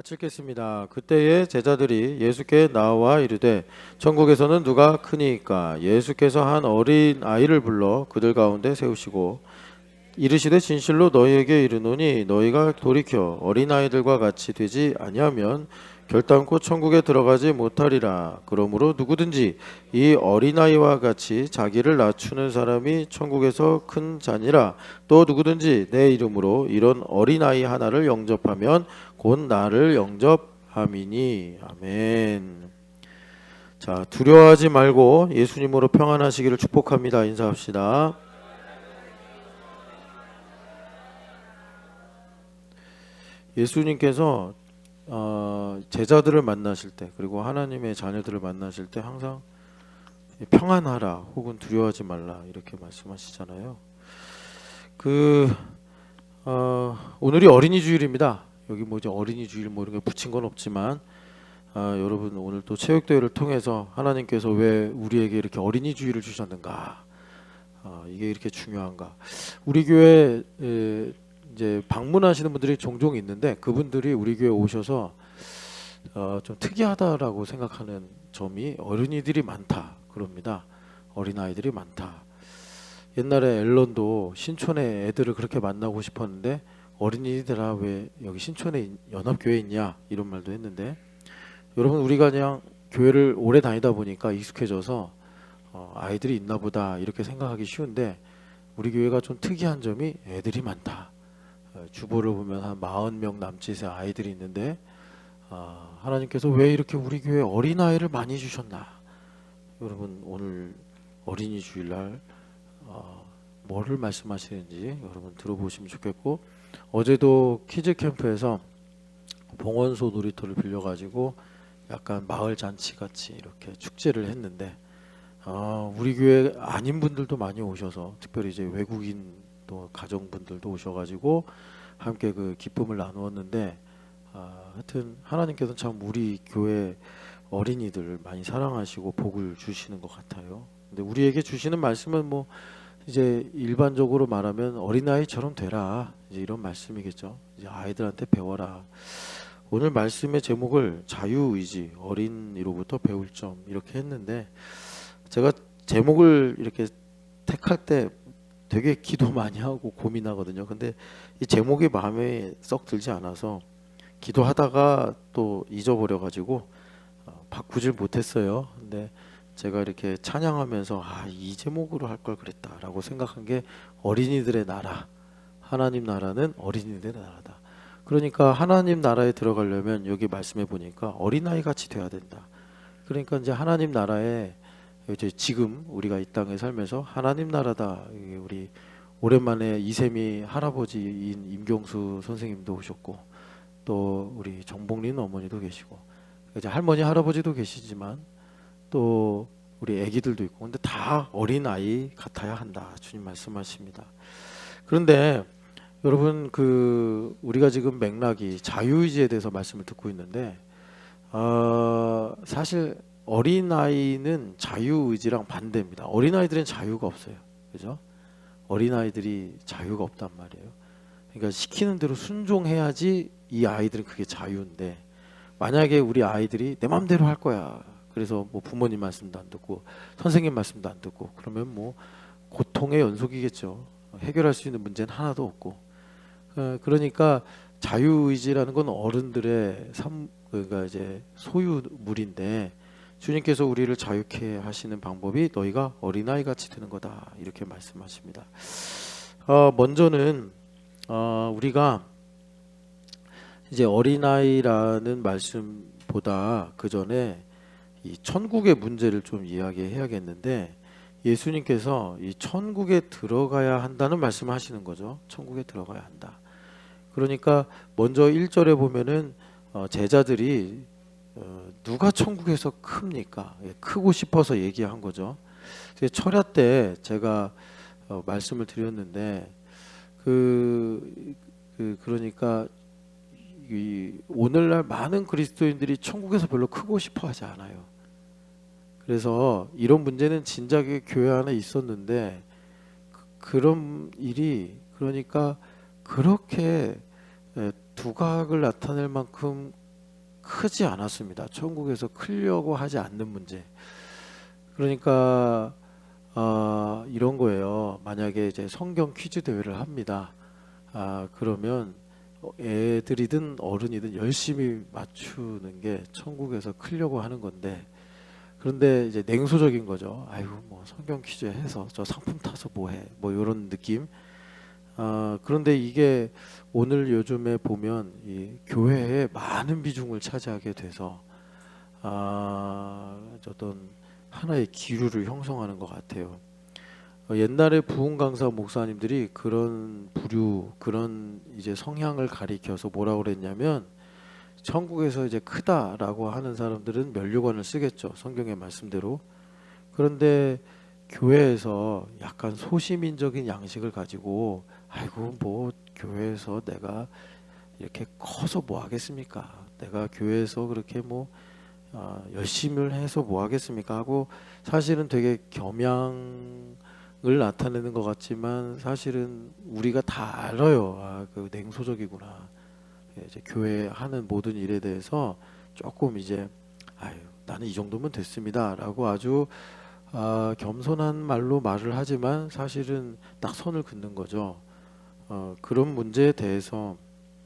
같이 읽겠습니다. 그때에 제자들이 예수께 나와 이르되 천국에서는 누가 크니까? 예수께서 한 어린 아이를 불러 그들 가운데 세우시고 이르시되 진실로 너희에게 이르노니 너희가 돌이켜 어린아이들과 같이 되지 아니하면 결단코 천국에 들어가지 못하리라. 그러므로 누구든지 이 어린아이와 같이 자기를 낮추는 사람이 천국에서 큰 자니라. 또 누구든지 내 이름으로 이런 어린아이 하나를 영접하면 곧 나를 영접함이니. 아멘. 자, 두려워하지 말고 예수님으로 평안하시기를 축복합니다. 인사합시다. 예수님께서 제자들을 만나실 때, 그리고 하나님의 자녀들을 만나실 때 항상 평안하라 혹은 두려워하지 말라 이렇게 말씀하시잖아요. 오늘이 어린이 주일입니다. 여기 뭐지 어린이 주일 뭐 이런 게 붙인 건 없지만 여러분 오늘 또 체육대회를 통해서 하나님께서 왜 우리에게 이렇게 어린이 주일을 주셨는가, 이게 이렇게 중요한가. 우리 교회 이제 방문하시는 분들이 종종 있는데 그분들이 우리 교회 오셔서 좀 특이하다라고 생각하는 점이 어린이들이 많다 그럽니다. 어린아이들이 많다. 옛날에 앨런도 신촌에 애들을 그렇게 만나고 싶었는데 어린이들아 왜 여기 신촌에 연합교회 있냐 이런 말도 했는데, 여러분 우리가 그냥 교회를 오래 다니다 보니까 익숙해져서 아이들이 있나 보다 이렇게 생각하기 쉬운데, 우리 교회가 좀 특이한 점이 애들이 많다. 주보를 보면 한 40명 남짓의 아이들이 있는데 하나님께서 왜 이렇게 우리 교회 어린아이를 많이 주셨나. 여러분 오늘 어린이 주일날 뭐를 말씀하시는지 여러분 들어보시면 좋겠고, 어제도 키즈 캠프에서 봉원소 놀이터를 빌려가지고 약간 마을 잔치 같이 이렇게 축제를 했는데 우리 교회 아닌 분들도 많이 오셔서, 특별히 이제 외국인 또 가정분들도 오셔가지고 함께 그 기쁨을 나누었는데, 하여튼 하나님께서 참 우리 교회 어린이들을 많이 사랑하시고 복을 주시는 것 같아요. 근데 우리에게 주시는 말씀은 뭐 이제 일반적으로 말하면 어린아이처럼 되라 이제 이런 말씀이겠죠. 이제 아이들한테 배워라. 오늘 말씀의 제목을 자유의지, 어린이로부터 배울 점 이렇게 했는데, 제가 제목을 이렇게 택할 때 되게 기도 많이 하고 고민하거든요. 근데 이 제목이 마음에 썩 들지 않아서 기도하다가 또 잊어버려가지고 바꾸질 못했어요. 근데 제가 이렇게 찬양하면서 이 제목으로 할 걸 그랬다라고 생각한 게 어린이들의 나라, 하나님 나라는 어린이들의 나라다. 그러니까 하나님 나라에 들어가려면 여기 말씀해 보니까 어린아이 같이 돼야 된다. 그러니까 이제 하나님 나라에 이제 지금 우리가 이 땅에 살면서 하나님 나라다. 우리 오랜만에 이세미 할아버지인 임경수 선생님도 오셨고, 또 우리 정복린 어머니도 계시고, 이제 할머니 할아버지도 계시지만 또 우리 아기들도 있고, 근데 다 어린 아이 같아야 한다. 주님 말씀하십니다. 그런데 여러분 우리가 지금 맥락이 자유의지에 대해서 말씀을 듣고 있는데 사실 어린아이는 자유의지랑 반대입니다. 어린아이들은 자유가 없어요. 그죠? 어린아이들이 자유가 없단 말이에요. 그러니까 시키는 대로 순종해야지 이 아이들은 그게 자유인데, 만약에 우리 아이들이 내 맘대로 할 거야. 그래서 뭐 부모님 말씀도 안 듣고 선생님 말씀도 안 듣고 그러면 뭐 고통의 연속이겠죠. 해결할 수 있는 문제는 하나도 없고. 그러니까 자유의지라는 건 어른들의 그러니까 이제 소유물인데, 주님께서 우리를 자유케 하시는 방법이 너희가 어린아이 같이 되는 거다 이렇게 말씀하십니다. 먼저는 우리가 이제 어린아이라는 말씀보다 그 전에 이 천국의 문제를 좀 이야기해야겠는데, 예수님께서 이 천국에 들어가야 한다는 말씀을 하시는 거죠. 천국에 들어가야 한다. 그러니까 먼저 1절에 보면은 제자들이 누가 천국에서 큽니까? 크고 싶어서 얘기한 거죠. 철야 때 제가 말씀을 드렸는데 그러니까 오늘날 많은 그리스도인들이 천국에서 별로 크고 싶어 하지 않아요. 그래서 이런 문제는 진작에 교회 안에 있었는데 그런 일이, 그러니까 그렇게 두각을 나타낼 만큼 크지 않았습니다. 천국에서 크려고 하지 않는 문제. 그러니까 이런 거예요. 만약에 이제 성경 퀴즈 대회를 합니다. 그러면 애들이든 어른이든 열심히 맞추는 게 천국에서 크려고 하는 건데, 그런데 이제 냉소적인 거죠. 아이고 뭐 성경 퀴즈 해서 저 상품 타서 뭐해, 뭐 이런 느낌. 그런데 이게 오늘 요즘에 보면 이 교회에 많은 비중을 차지하게 돼서 어떤 하나의 기류를 형성하는 것 같아요. 옛날에 부흥 강사 목사님들이 그런 부류, 그런 이제 성향을 가리켜서 뭐라고 그랬냐면, 천국에서 이제 크다라고 하는 사람들은 면류관을 쓰겠죠, 성경의 말씀대로. 그런데 교회에서 약간 소시민적인 양식을 가지고, 아이고 뭐 교회에서 내가 이렇게 커서 뭐 하겠습니까? 내가 교회에서 그렇게 뭐 열심히 해서 뭐 하겠습니까? 하고 사실은 되게 겸양을 나타내는 것 같지만 사실은 우리가 다 알아요. 그 냉소적이구나. 이제 교회 하는 모든 일에 대해서 조금 이제 아유 나는 이 정도면 됐습니다라고 아주 겸손한 말로 말을 하지만 사실은 딱 선을 긋는 거죠. 그런 문제에 대해서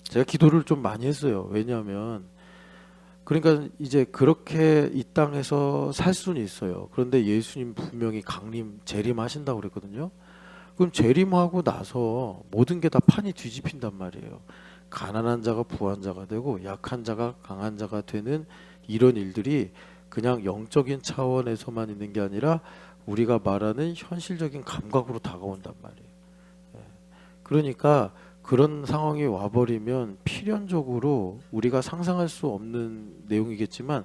제가 기도를 좀 많이 했어요. 왜냐하면 그러니까 이제 그렇게 이 땅에서 살 수는 있어요. 그런데 예수님 분명히 강림, 재림하신다고 그랬거든요. 그럼 재림하고 나서 모든 게 다 판이 뒤집힌단 말이에요. 가난한 자가 부한 자가 되고 약한 자가 강한 자가 되는 이런 일들이 그냥 영적인 차원에서만 있는 게 아니라 우리가 말하는 현실적인 감각으로 다가온단 말이에요. 예. 그러니까 그런 상황이 와버리면 필연적으로 우리가 상상할 수 없는 내용이겠지만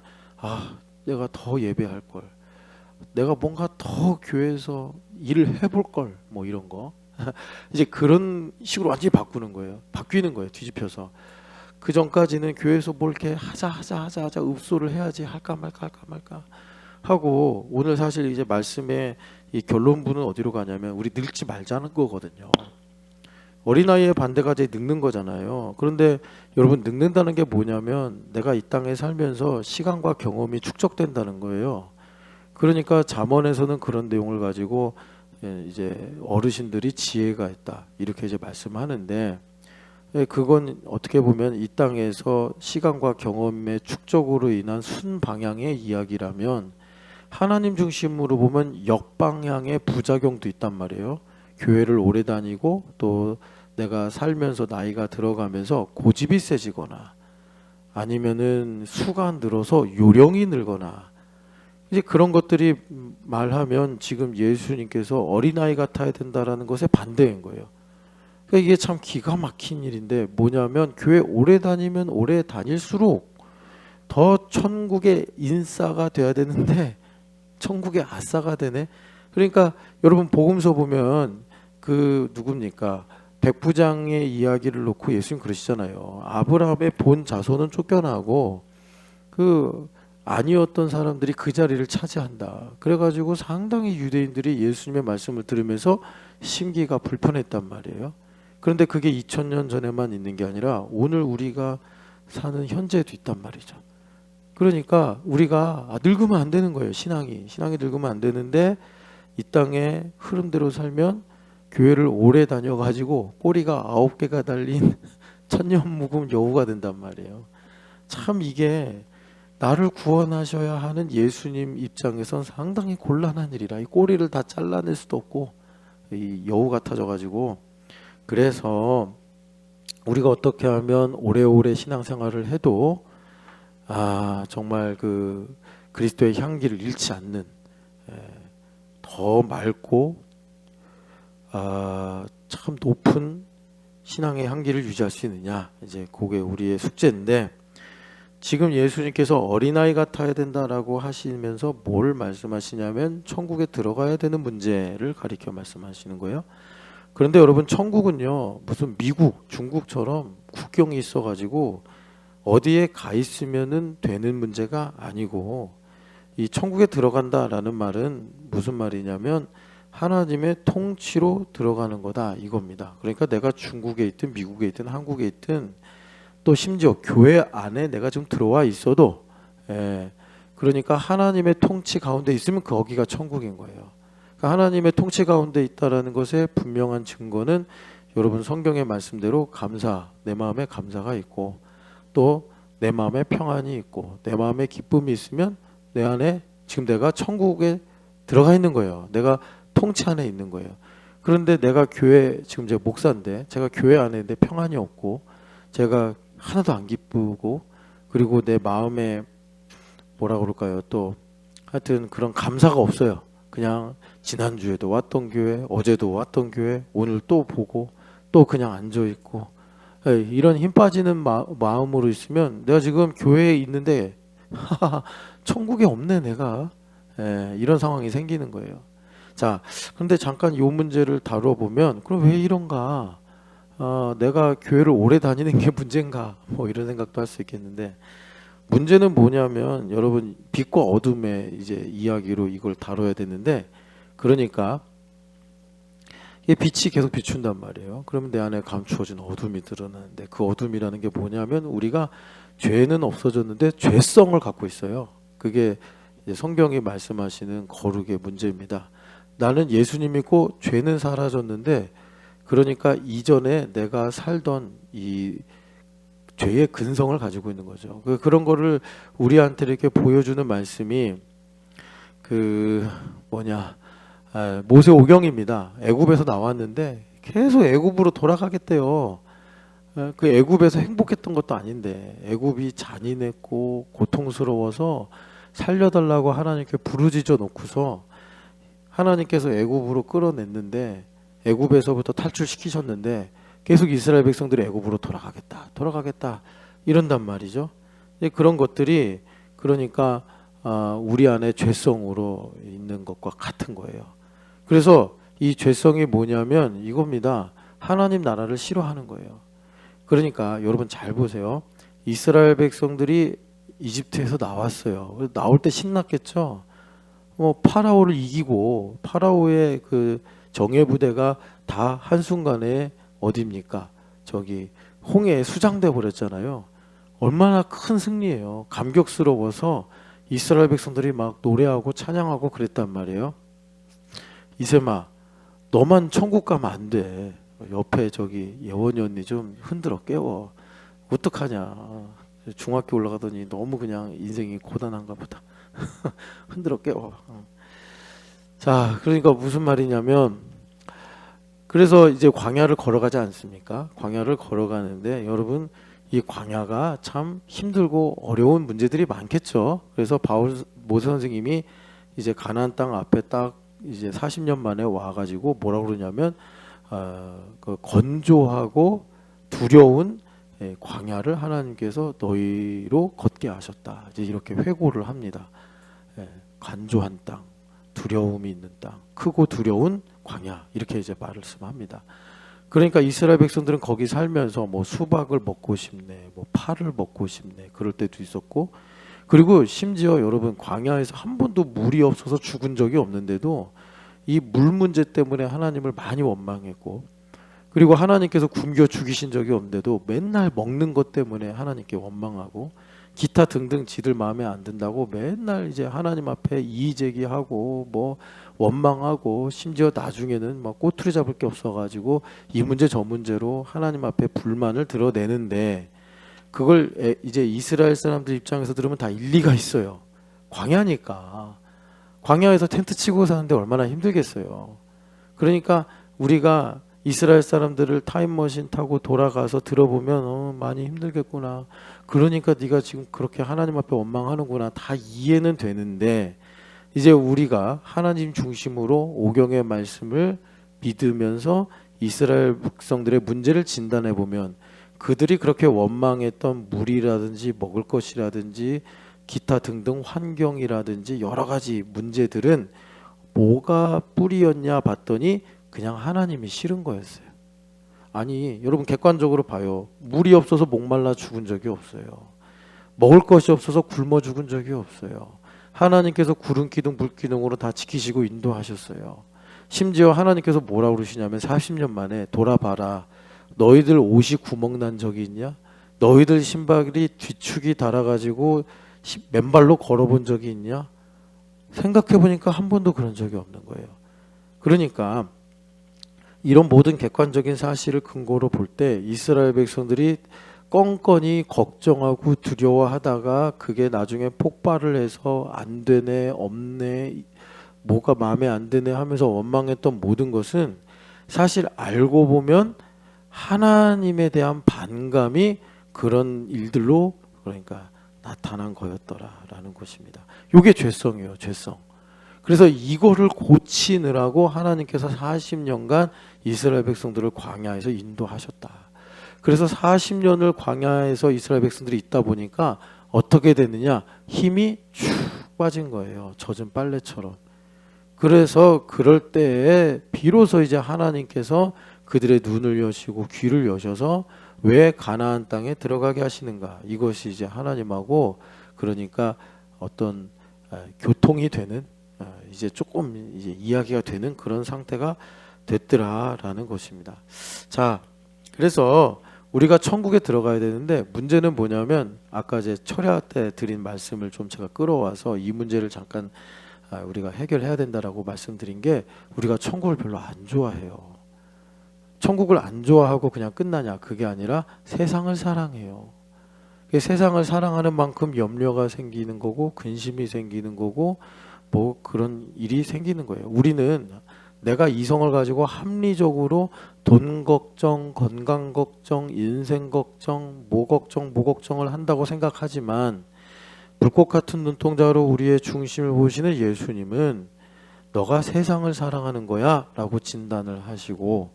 내가 더 예배할 걸, 내가 뭔가 더 교회에서 일을 해볼 걸, 뭐 이런 거 이제 그런 식으로 완전히 바뀌는 거예요. 뒤집혀서. 그 전까지는 교회에서 뭘 이렇게 하자 읍소를 해야지 할까 말까 하고, 오늘 사실 이제 말씀의 이 결론부는 어디로 가냐면 우리 늙지 말자는 거거든요. 어린아이의 반대가 이제 늙는 거잖아요. 그런데 여러분, 늙는다는 게 뭐냐면 내가 이 땅에 살면서 시간과 경험이 축적된다는 거예요. 그러니까 잠언에서는 그런 내용을 가지고 이제 어르신들이 지혜가 있다 이렇게 이제 말씀하는데, 그건 어떻게 보면 이 땅에서 시간과 경험의 축적으로 인한 순방향의 이야기라면, 하나님 중심으로 보면 역방향의 부작용도 있단 말이에요. 교회를 오래 다니고 또 내가 살면서 나이가 들어가면서 고집이 세지거나 아니면은 수가 늘어서 요령이 늘거나, 이제 그런 것들이 말하면 지금 예수님께서 어린아이 같아야 된다라는 것에 반대인 거예요. 그러니까 이게 참 기가 막힌 일인데, 뭐냐면 교회 오래 다니면 오래 다닐수록 더 천국의 인싸가 돼야 되는데 천국의 아싸가 되네. 그러니까 여러분, 복음서 보면 그 누굽니까? 백부장의 이야기를 놓고 예수님 그러시잖아요. 아브라함의 본 자손은 쫓겨나고 그 아니었던 사람들이 그 자리를 차지한다. 그래가지고 상당히 유대인들이 예수님의 말씀을 들으면서 심기가 불편했단 말이에요. 그런데 그게 2000년 전에만 있는 게 아니라 오늘 우리가 사는 현재에도 있단 말이죠. 그러니까 우리가 늙으면 안 되는 거예요. 신앙이 늙으면 안 되는데, 이 땅의 흐름대로 살면 교회를 오래 다녀가지고 꼬리가 9개가 달린 천년묵은 여우가 된단 말이에요. 참 이게 나를 구원하셔야 하는 예수님 입장에선 상당히 곤란한 일이라, 이 꼬리를 다 잘라낼 수도 없고 이 여우 같아져 가지고. 그래서 우리가 어떻게 하면 오래오래 신앙생활을 해도 정말 그 그리스도의 향기를 잃지 않는, 더 맑고 참 높은 신앙의 향기를 유지할 수 있느냐, 이제 그게 우리의 숙제인데, 지금 예수님께서 어린아이 같아야 된다라고 하시면서 뭘 말씀하시냐면 천국에 들어가야 되는 문제를 가리켜 말씀하시는 거예요. 그런데 여러분, 천국은요 무슨 미국, 중국처럼 국경이 있어가지고 어디에 가 있으면은 되는 문제가 아니고, 이 천국에 들어간다라는 말은 무슨 말이냐면 하나님의 통치로 들어가는 거다 이겁니다. 그러니까 내가 중국에 있든 미국에 있든 한국에 있든 또 심지어 교회 안에 내가 좀 들어와 있어도 그러니까 하나님의 통치 가운데 있으면 거기가 천국인 거예요. 그러니까 하나님의 통치 가운데 있다라는 것의 분명한 증거는 여러분 성경의 말씀대로 감사, 내 마음에 감사가 있고 또 내 마음에 평안이 있고 내 마음에 기쁨이 있으면 내 안에 지금 내가 천국에 들어가 있는 거예요. 내가 통치 안에 있는 거예요. 그런데 내가 교회 지금 제가 목사인데 제가 교회 안에 있는데 평안이 없고 제가 하나도 안 기쁘고 그리고 내 마음에 뭐라 그럴까요? 또 하여튼 그런 감사가 없어요. 그냥 지난주에도 왔던 교회, 어제도 왔던 교회, 오늘 또 보고 또 그냥 앉아 있고 이런 힘 빠지는 마음으로 있으면 내가 지금 교회에 있는데 천국에 없네 내가. 이런 상황이 생기는 거예요. 자, 그런데 잠깐 이 문제를 다뤄보면 그럼 왜 이런가? 내가 교회를 오래 다니는 게 문제인가? 뭐 이런 생각도 할 수 있겠는데 문제는 뭐냐면 여러분 빛과 어둠의 이제 이야기로 이걸 다뤄야 되는데 그러니까 이 빛이 계속 비춘단 말이에요. 그러면 내 안에 감추어진 어둠이 드러나는데 그 어둠이라는 게 뭐냐면 우리가 죄는 없어졌는데 죄성을 갖고 있어요. 그게 이제 성경이 말씀하시는 거룩의 문제입니다. 나는 예수님 믿고 죄는 사라졌는데 그러니까 이전에 내가 살던 이 죄의 근성을 가지고 있는 거죠. 그런 거를 우리한테 이렇게 보여주는 말씀이 그 뭐냐 모세오경입니다. 애굽에서 나왔는데 계속 애굽으로 돌아가겠대요. 그 애굽에서 행복했던 것도 아닌데 애굽이 잔인했고 고통스러워서 살려달라고 하나님께 부르짖어 놓고서 하나님께서 애굽으로 끌어냈는데 애굽에서부터 탈출시키셨는데 계속 이스라엘 백성들이 애굽으로 돌아가겠다 이런단 말이죠. 그런 것들이 그러니까 우리 안에 죄성으로 있는 것과 같은 거예요. 그래서 이 죄성이 뭐냐면 이겁니다. 하나님 나라를 싫어하는 거예요. 그러니까 여러분 잘 보세요. 이스라엘 백성들이 이집트에서 나왔어요. 나올 때 신났겠죠. 파라오를 이기고 파라오의 그 정예 부대가 다 한순간에 어디입니까? 저기 홍해에 수장돼 버렸잖아요. 얼마나 큰 승리예요. 감격스러워서 이스라엘 백성들이 막 노래하고 찬양하고 그랬단 말이에요. 이세마, 너만 천국 가면 안 돼. 옆에 저기 예원이 언니 좀 흔들어 깨워. 어떡하냐. 중학교 올라가더니 너무 그냥 인생이 고단한가 보다. 흔들어 깨워. 자, 그러니까 무슨 말이냐면 그래서 이제 광야를 걸어가지 않습니까? 광야를 걸어가는데 여러분 이 광야가 참 힘들고 어려운 문제들이 많겠죠. 그래서 모세 선생님이 이제 가나안 땅 앞에 딱 이제 40년 만에 와가지고 뭐라 그러냐면 그 건조하고 두려운 광야를 하나님께서 너희로 걷게 하셨다. 이제 이렇게 회고를 합니다. 간조한 땅, 두려움이 있는 땅, 크고 두려운 광야 이렇게 이제 말씀합니다. 그러니까 이스라엘 백성들은 거기 살면서 뭐 수박을 먹고 싶네, 뭐 파를 먹고 싶네 그럴 때도 있었고 그리고 심지어 여러분 광야에서 한 번도 물이 없어서 죽은 적이 없는데도 이 물 문제 때문에 하나님을 많이 원망했고 그리고 하나님께서 굶겨 죽이신 적이 없는데도 맨날 먹는 것 때문에 하나님께 원망하고 기타 등등 지들 마음에 안 든다고 맨날 이제 하나님 앞에 이의제기하고 뭐 원망하고 심지어 나중에는 막 꼬투리 잡을 게 없어가지고 이 문제 저 문제로 하나님 앞에 불만을 드러내는데 그걸 이제 이스라엘 사람들 입장에서 들으면 다 일리가 있어요. 광야니까. 광야에서 텐트 치고 사는데 얼마나 힘들겠어요. 그러니까 우리가 이스라엘 사람들을 타임머신 타고 돌아가서 들어보면 많이 힘들겠구나. 그러니까 네가 지금 그렇게 하나님 앞에 원망하는구나. 다 이해는 되는데 이제 우리가 하나님 중심으로 오경의 말씀을 믿으면서 이스라엘 백성들의 문제를 진단해 보면 그들이 그렇게 원망했던 물이라든지 먹을 것이라든지 기타 등등 환경이라든지 여러 가지 문제들은 뭐가 뿌리였냐 봤더니 그냥 하나님이 싫은 거였어요. 아니 여러분 객관적으로 봐요. 물이 없어서 목말라 죽은 적이 없어요. 먹을 것이 없어서 굶어 죽은 적이 없어요. 하나님께서 구름 기둥 불 기둥으로 다 지키시고 인도하셨어요. 심지어 하나님께서 뭐라고 그러시냐면 40년 만에 돌아봐라. 너희들 옷이 구멍 난 적이 있냐? 너희들 신발이 뒤축이 달아가지고 맨발로 걸어본 적이 있냐? 생각해보니까 한 번도 그런 적이 없는 거예요. 그러니까 이런 모든 객관적인 사실을 근거로 볼 때 이스라엘 백성들이 껌껌이 걱정하고 두려워하다가 그게 나중에 폭발을 해서 안 되네, 없네, 뭐가 마음에 안 드네 하면서 원망했던 모든 것은 사실 알고 보면 하나님에 대한 반감이 그런 일들로 그러니까 나타난 거였더라라는 것입니다. 이게 죄성이에요, 죄성. 그래서 이거를 고치느라고 하나님께서 40년간 이스라엘 백성들을 광야에서 인도하셨다. 그래서 40년을 광야에서 이스라엘 백성들이 있다 보니까 어떻게 됐느냐? 힘이 쭉 빠진 거예요. 젖은 빨래처럼. 그래서 그럴 때에 비로소 이제 하나님께서 그들의 눈을 여시고 귀를 여셔서 왜 가나안 땅에 들어가게 하시는가? 이것이 이제 하나님하고 그러니까 어떤 교통이 되는 이제 조금 이제 이야기가 되는 그런 상태가 됐더라라는 것입니다. 자, 그래서 우리가 천국에 들어가야 되는데 문제는 뭐냐면 아까 이제 철야 때 드린 말씀을 좀 제가 끌어와서 이 문제를 잠깐 우리가 해결해야 된다라고 말씀드린 게 우리가 천국을 별로 안 좋아해요. 천국을 안 좋아하고 그냥 끝나냐? 그게 아니라 세상을 사랑해요. 세상을 사랑하는 만큼 염려가 생기는 거고 근심이 생기는 거고 뭐 그런 일이 생기는 거예요. 우리는 내가 이성을 가지고 합리적으로 돈 걱정, 건강 걱정, 인생 걱정, 뭐 걱정을 한다고 생각하지만 불꽃 같은 눈동자로 우리의 중심을 보시는 예수님은 너가 세상을 사랑하는 거야 라고 진단을 하시고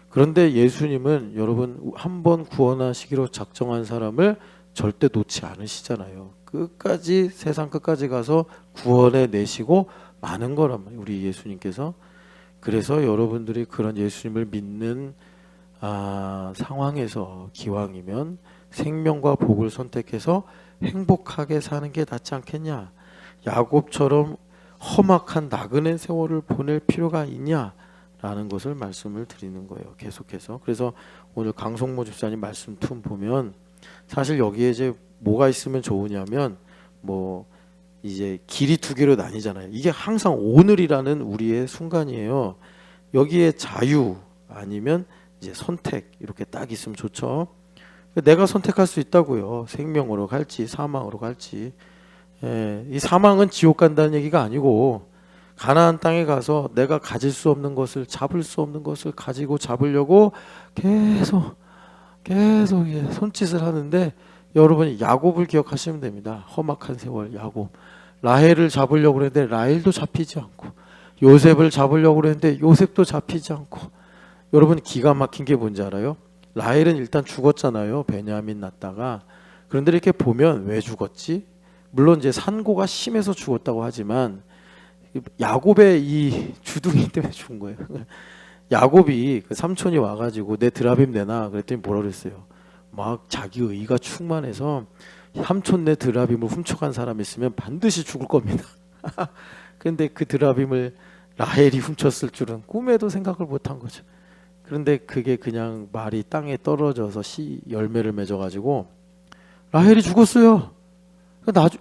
그런데 예수님은 여러분 한번 구원하시기로 작정한 사람을 절대 놓지 않으시잖아요. 끝까지 세상 끝까지 가서 구원해 내시고 많은 거란 말이에요. 우리 예수님께서. 그래서 여러분들이 그런 예수님을 믿는 상황에서 기왕이면 생명과 복을 선택해서 행복하게 사는 게 낫지 않겠냐. 야곱처럼 험악한 나그네 세월을 보낼 필요가 있냐 라는 것을 말씀을 드리는 거예요. 계속해서. 그래서 오늘 강성모 집사님 말씀 틈 보면 사실 여기에 이제 뭐가 있으면 좋으냐면 뭐 이제 길이 두 개로 나뉘잖아요. 이게 항상 오늘이라는 우리의 순간이에요. 여기에 자유 아니면 이제 선택 이렇게 딱 있으면 좋죠. 내가 선택할 수 있다고요. 생명으로 갈지 사망으로 갈지. 이 사망은 지옥 간다는 얘기가 아니고 가나안 땅에 가서 내가 가질 수 없는 것을 잡을 수 없는 것을 가지고 잡으려고 계속 손짓을 하는데 여러분이 야곱을 기억하시면 됩니다. 험악한 세월 야곱. 라헬을 잡으려고 그랬는데 라헬도 잡히지 않고 요셉을 잡으려고 그랬는데 요셉도 잡히지 않고 여러분 기가 막힌 게 뭔지 알아요? 라헬은 일단 죽었잖아요. 베냐민 낳다가. 그런데 이렇게 보면 왜 죽었지? 물론 이제 산고가 심해서 죽었다고 하지만 야곱의 이 주둥이 때문에 죽은 거예요. 야곱이 그 삼촌이 와가지고 내 드라빔 내놔 그랬더니 뭐라 그랬어요? 막 자기 의가 충만해서 삼촌 내 드라빔을 훔쳐간 사람 있으면 반드시 죽을 겁니다. 근데 그 드라빔을 라헬이 훔쳤을 줄은 꿈에도 생각을 못한 거죠. 그런데 그게 그냥 말이 땅에 떨어져서 열매를 맺어가지고 라헬이 죽었어요.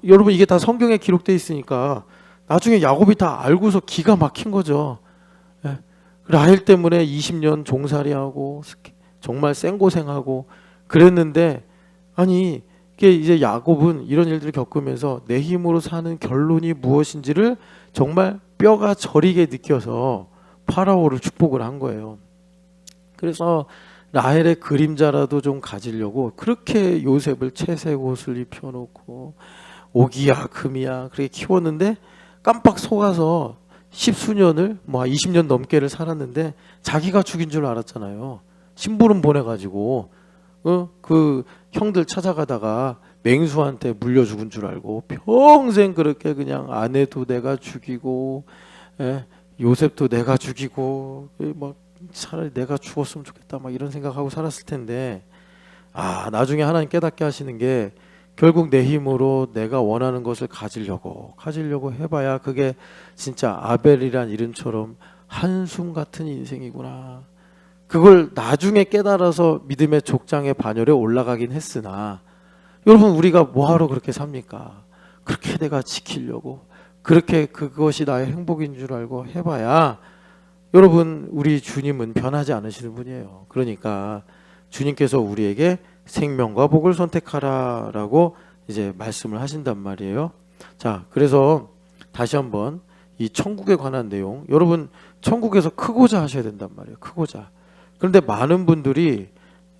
여러분 이게 다 성경에 기록되어 있으니까 나중에 야곱이 다 알고서 기가 막힌 거죠. 라헬 때문에 20년 종살이하고 정말 생고생하고 그랬는데 아니 이게 이제 야곱은 이런 일들을 겪으면서 내 힘으로 사는 결론이 무엇인지를 정말 뼈가 저리게 느껴서 파라오를 축복을 한 거예요. 그래서 라헬의 그림자라도 좀 가지려고 그렇게 요셉을 채색 옷을 입혀놓고 오기야 금이야 그렇게 키웠는데 깜빡 속아서 10수년을 뭐 20년 넘게를 살았는데 자기가 죽인 줄 알았잖아요. 심부름 보내가지고 그 형들 찾아가다가 맹수한테 물려 죽은 줄 알고 평생 그렇게 그냥 아내도 내가 죽이고 요셉도 내가 죽이고 막 차라리 내가 죽었으면 좋겠다 막 이런 생각하고 살았을 텐데 나중에 하나님 깨닫게 하시는 게 결국 내 힘으로 내가 원하는 것을 가지려고 해봐야 그게 진짜 아벨이란 이름처럼 한숨 같은 인생이구나. 그걸 나중에 깨달아서 믿음의 족장의 반열에 올라가긴 했으나 여러분 우리가 뭐하러 그렇게 삽니까? 그렇게 내가 지키려고 그렇게 그것이 나의 행복인 줄 알고 해봐야 여러분 우리 주님은 변하지 않으시는 분이에요. 그러니까 주님께서 우리에게 생명과 복을 선택하라라고 이제 말씀을 하신단 말이에요. 자, 그래서 다시 한번 이 천국에 관한 내용, 여러분 천국에서 크고자 하셔야 된단 말이에요. 크고자. 그런데 많은 분들이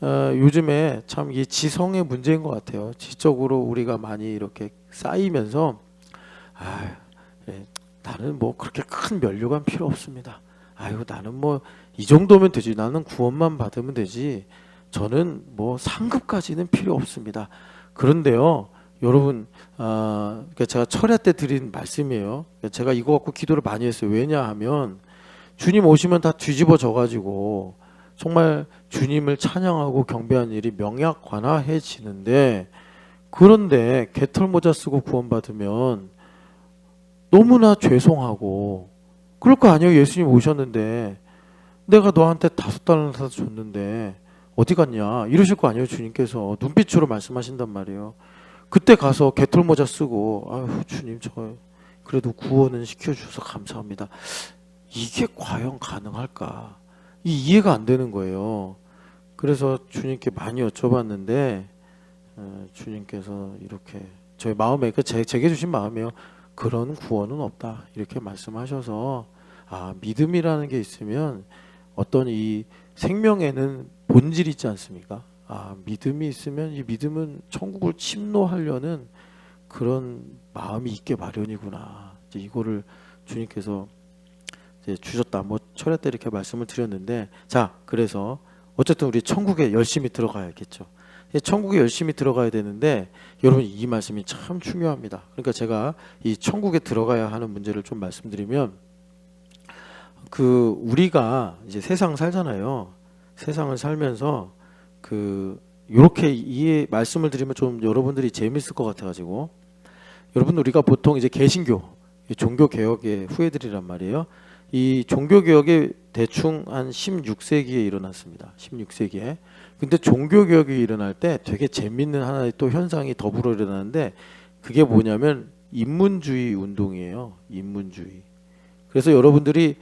요즘에 참 이 지성의 문제인 것 같아요. 지적으로 우리가 많이 이렇게 쌓이면서 나는 뭐 그렇게 큰 면류관 필요 없습니다. 아유, 나는 뭐 이 정도면 되지. 나는 구원만 받으면 되지. 저는 뭐 상급까지는 필요 없습니다. 그런데요, 여러분, 제가 철야 때 드린 말씀이에요. 제가 이거 갖고 기도를 많이 했어요. 왜냐하면 주님 오시면 다 뒤집어져 가지고 정말 주님을 찬양하고 경배하는 일이 명약관화해지는데, 그런데 개털 모자 쓰고 구원받으면 너무나 죄송하고 그럴 거 아니에요. 예수님 오셨는데 내가 너한테 5달러 사서 줬는데 어디 갔냐 이러실 거 아니에요. 주님께서 눈빛으로 말씀하신단 말이에요. 그때 가서 개털 모자 쓰고 아유 주님 저 그래도 구원은 시켜주셔서 감사합니다. 이게 과연 가능할까? 이해가 안 되는 거예요. 그래서 주님께 많이 여쭤봤는데 주님께서 이렇게 저희 마음에 제게 주신 마음이에요. 그런 구원은 없다 이렇게 말씀하셔서 믿음이라는 게 있으면 어떤 이 생명에는 본질이 있지 않습니까? 믿음이 있으면 이 믿음은 천국을 침노하려는 그런 마음이 있게 마련이구나. 이제 이거를 주님께서 이제 주셨다. 뭐 철야 때 이렇게 말씀을 드렸는데, 자 그래서 어쨌든 우리 천국에 열심히 들어가야겠죠. 천국에 열심히 들어가야 되는데 여러분 이 말씀이 참 중요합니다. 그러니까 제가 이 천국에 들어가야 하는 문제를 좀 말씀드리면, 우리가 이제 세상 살잖아요. 세상을 살면서 이렇게 이 말씀을 드리면 좀 여러분들이 재밌을 것 같아가지고, 여러분 우리가 보통 이제 개신교 종교 개혁의 후예들이란 말이에요. 이 종교 개혁이 대충 한 16세기에 일어났습니다. 16세기에. 근데 종교 개혁이 일어날 때 되게 재밌는 하나의 또 현상이 더불어 일어나는데, 그게 뭐냐면 인문주의 운동이에요. 인문주의. 그래서 여러분들이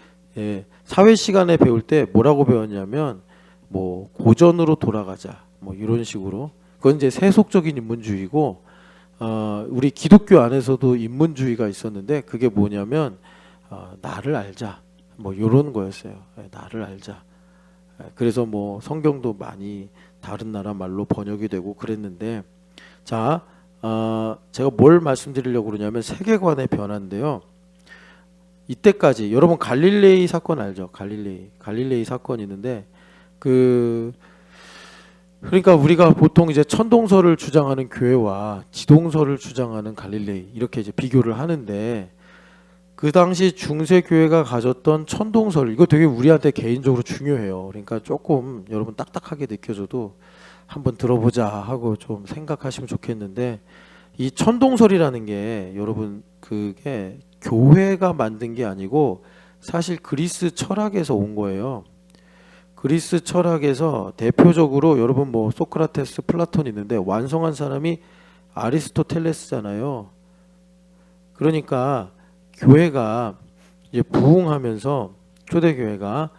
사회 시간에 배울 때 뭐라고 배웠냐면 뭐 고전으로 돌아가자 뭐 이런 식으로. 그건 이제 세속적인 인문주의고, 우리 기독교 안에서도 인문주의가 있었는데 그게 뭐냐면 나를 알자 뭐 이런 거였어요. 나를 알자. 그래서 뭐 성경도 많이 다른 나라 말로 번역이 되고 그랬는데, 자 제가 뭘 말씀드리려고 그러냐면 세계관의 변화인데요. 이때까지 여러분 갈릴레이 사건 알죠? 갈릴레이 사건이 있는데 그러니까 우리가 보통 이제 천동설을 주장하는 교회와 지동설을 주장하는 갈릴레이 이렇게 이제 비교를 하는데, 그 당시 중세 교회가 가졌던 천동설, 이거 되게 우리한테 개인적으로 중요해요. 그러니까 조금 여러분 딱딱하게 느껴져도 한번 들어보자 하고 좀 생각하시면 좋겠는데, 이 천동설이라는 게 여러분 그게 교회가 만든 게 아니고 사실 그리스 철학에서 온 거예요. 그리스 철학에서 대표적으로 여러분 뭐 소크라테스, 플라톤 있는데 완성한 사람이 아리스토텔레스잖아요. 그러니까 교회가 이제 부흥하면서 초대교회가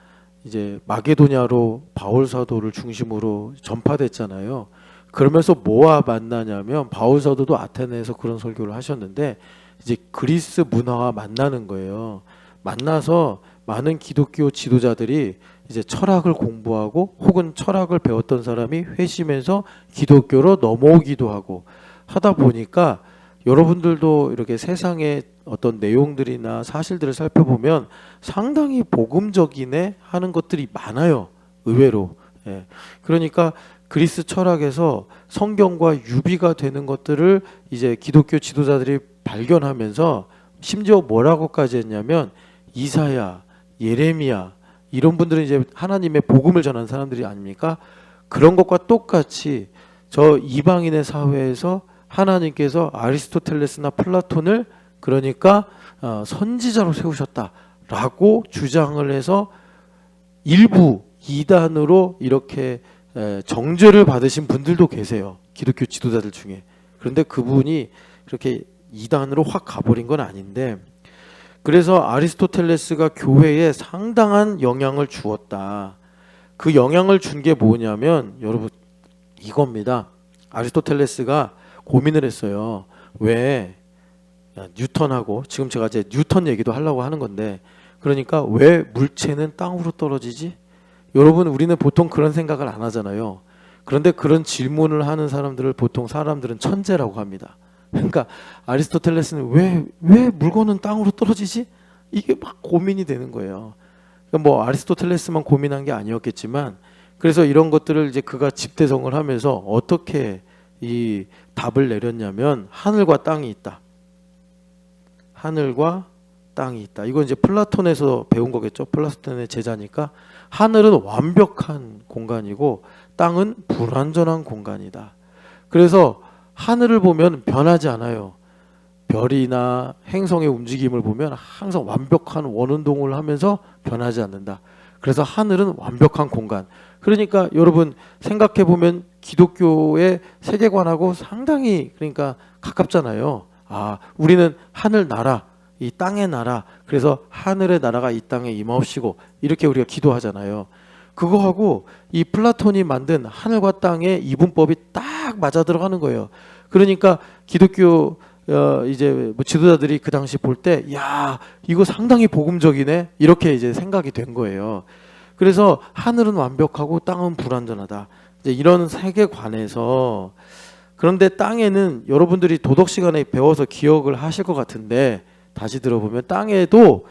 이제 마게도냐로 바울 사도를 중심으로 전파됐잖아요. 그러면서 뭐와 만나냐면 바울 사도도 아테네에서 그런 설교를 하셨는데 이제 그리스 문화와 만나는 거예요. 만나서 많은 기독교 지도자들이 이제 철학을 공부하고 혹은 철학을 배웠던 사람이 회심해서 기독교로 넘어오기도 하고 하다 보니까, 여러분들도 이렇게 세상의 어떤 내용들이나 사실들을 살펴보면 상당히 복음적이네 하는 것들이 많아요. 의외로. 그러니까 그리스 철학에서 성경과 유비가 되는 것들을 이제 기독교 지도자들이 발견하면서 심지어 뭐라고까지 했냐면 이사야, 예레미야 이런 분들은 이제 하나님의 복음을 전한 사람들이 아닙니까? 그런 것과 똑같이 저 이방인의 사회에서 하나님께서 아리스토텔레스나 플라톤을 그러니까 선지자로 세우셨다라고 주장을 해서 일부 이단으로 이렇게 정죄를 받으신 분들도 계세요. 기독교 지도자들 중에. 그런데 그분이 그렇게 이단으로 확 가버린 건 아닌데, 그래서 아리스토텔레스가 교회에 상당한 영향을 주었다. 그 영향을 준 게 뭐냐면 여러분 이겁니다. 아리스토텔레스가 고민을 했어요. 왜 뉴턴하고, 지금 제가 이제 뉴턴 얘기도 하려고 하는 건데, 그러니까 왜 물체는 땅으로 떨어지지? 여러분 우리는 보통 그런 생각을 안 하잖아요. 그런데 그런 질문을 하는 사람들을 보통 사람들은 천재라고 합니다. 그러니까 아리스토텔레스는 왜 물건은 땅으로 떨어지지? 이게 막 고민이 되는 거예요. 그러니까 뭐 아리스토텔레스만 고민한 게 아니었겠지만, 그래서 이런 것들을 이제 그가 집대성을 하면서 어떻게 이 답을 내렸냐면, 하늘과 땅이 있다. 하늘과 땅이 있다. 이건 이제 플라톤에서 배운 거겠죠. 플라톤의 제자니까. 하늘은 완벽한 공간이고 땅은 불완전한 공간이다. 그래서 하늘을 보면 변하지 않아요. 별이나 행성의 움직임을 보면 항상 완벽한 원운동을 하면서 변하지 않는다. 그래서 하늘은 완벽한 공간. 그러니까 여러분 생각해 보면 기독교의 세계관하고 상당히 그러니까 가깝잖아요. 아, 우리는 하늘 나라, 이 땅의 나라, 그래서 하늘의 나라가 이 땅에 임하옵시고 이렇게 우리가 기도하잖아요. 그거하고 이 플라톤이 만든 하늘과 땅의 이분법이 딱 맞아 들어가는 거예요. 그러니까 기독교 이제 뭐 지도자들이 그 당시 볼 때, 야, 이거 상당히 복음적이네, 이렇게 이제 생각이 된 거예요. 그래서 하늘은 완벽하고 땅은 불완전하다. 이제 이런 세계관에서, 그런데 땅에는 여러분들이 도덕 시간에 배워서 기억을 하실 것 같은데, 다시 들어보면 땅에도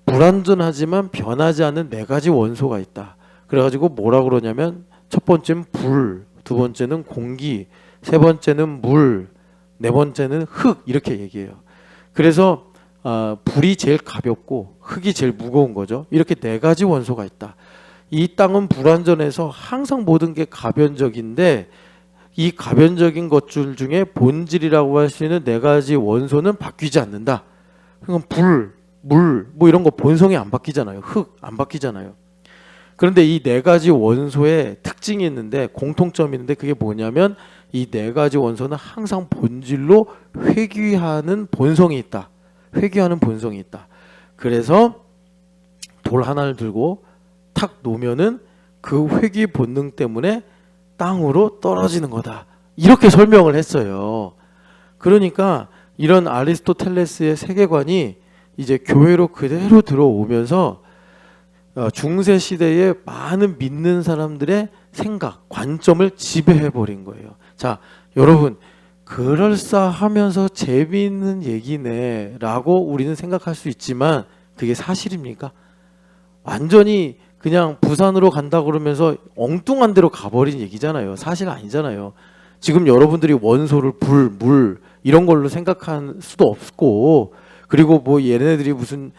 불완전하지만 변하지 않는 네 가지 원소가 있다. 그래가지고 뭐라 그러냐면, 첫 번째는 불, 두 번째는 공기, 세 번째는 물, 네 번째는 흙, 이렇게 얘기해요. 그래서 불이 제일 가볍고 흙이 제일 무거운 거죠. 이렇게 네 가지 원소가 있다. 이 땅은 불완전해서 항상 모든 게 가변적인데, 이 가변적인 것들 중에 본질이라고 할 수 있는 네 가지 원소는 바뀌지 않는다. 그럼 불, 물, 뭐 이런 거 본성이 안 바뀌잖아요. 흙 안 바뀌잖아요. 그런데 이 네 가지 원소의 특징이 있는데, 공통점이 있는데, 그게 뭐냐면 이 네 가지 원소는 항상 본질로 회귀하는 본성이 있다. 회귀하는 본성이 있다. 그래서 돌 하나를 들고 탁 놓으면은 그 회귀 본능 때문에 땅으로 떨어지는 거다. 이렇게 설명을 했어요. 그러니까 이런 아리스토텔레스의 세계관이 이제 교회로 그대로 들어오면서 중세 시대의 많은 믿는 사람들의 생각, 관점을 지배해 버린 거예요. 자, 여러분, 그럴싸하면서 재미있는 얘기네라고 우리는 생각할 수 있지만, 그게 사실입니까? 완전히 그냥 부산으로 간다 그러면서 엉뚱한 데로 가버린 얘기잖아요. 사실 아니잖아요. 지금 여러분들이 원소를 불, 물 이런 걸로 생각할 수도 없고, 그리고 뭐 얘네들이 무슨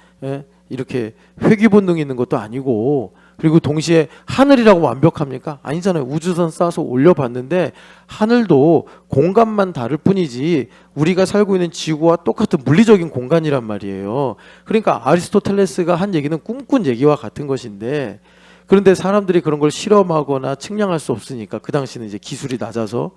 이렇게 회귀 본능이 있는 것도 아니고, 그리고 동시에 하늘이라고 완벽합니까? 아니잖아요. 우주선 쏴서 올려봤는데 하늘도 공간만 다를 뿐이지 우리가 살고 있는 지구와 똑같은 물리적인 공간이란 말이에요. 그러니까 아리스토텔레스가 한 얘기는 꿈꾼 얘기와 같은 것인데, 그런데 사람들이 그런 걸 실험하거나 측량할 수 없으니까, 그 당시는 이제 기술이 낮아서,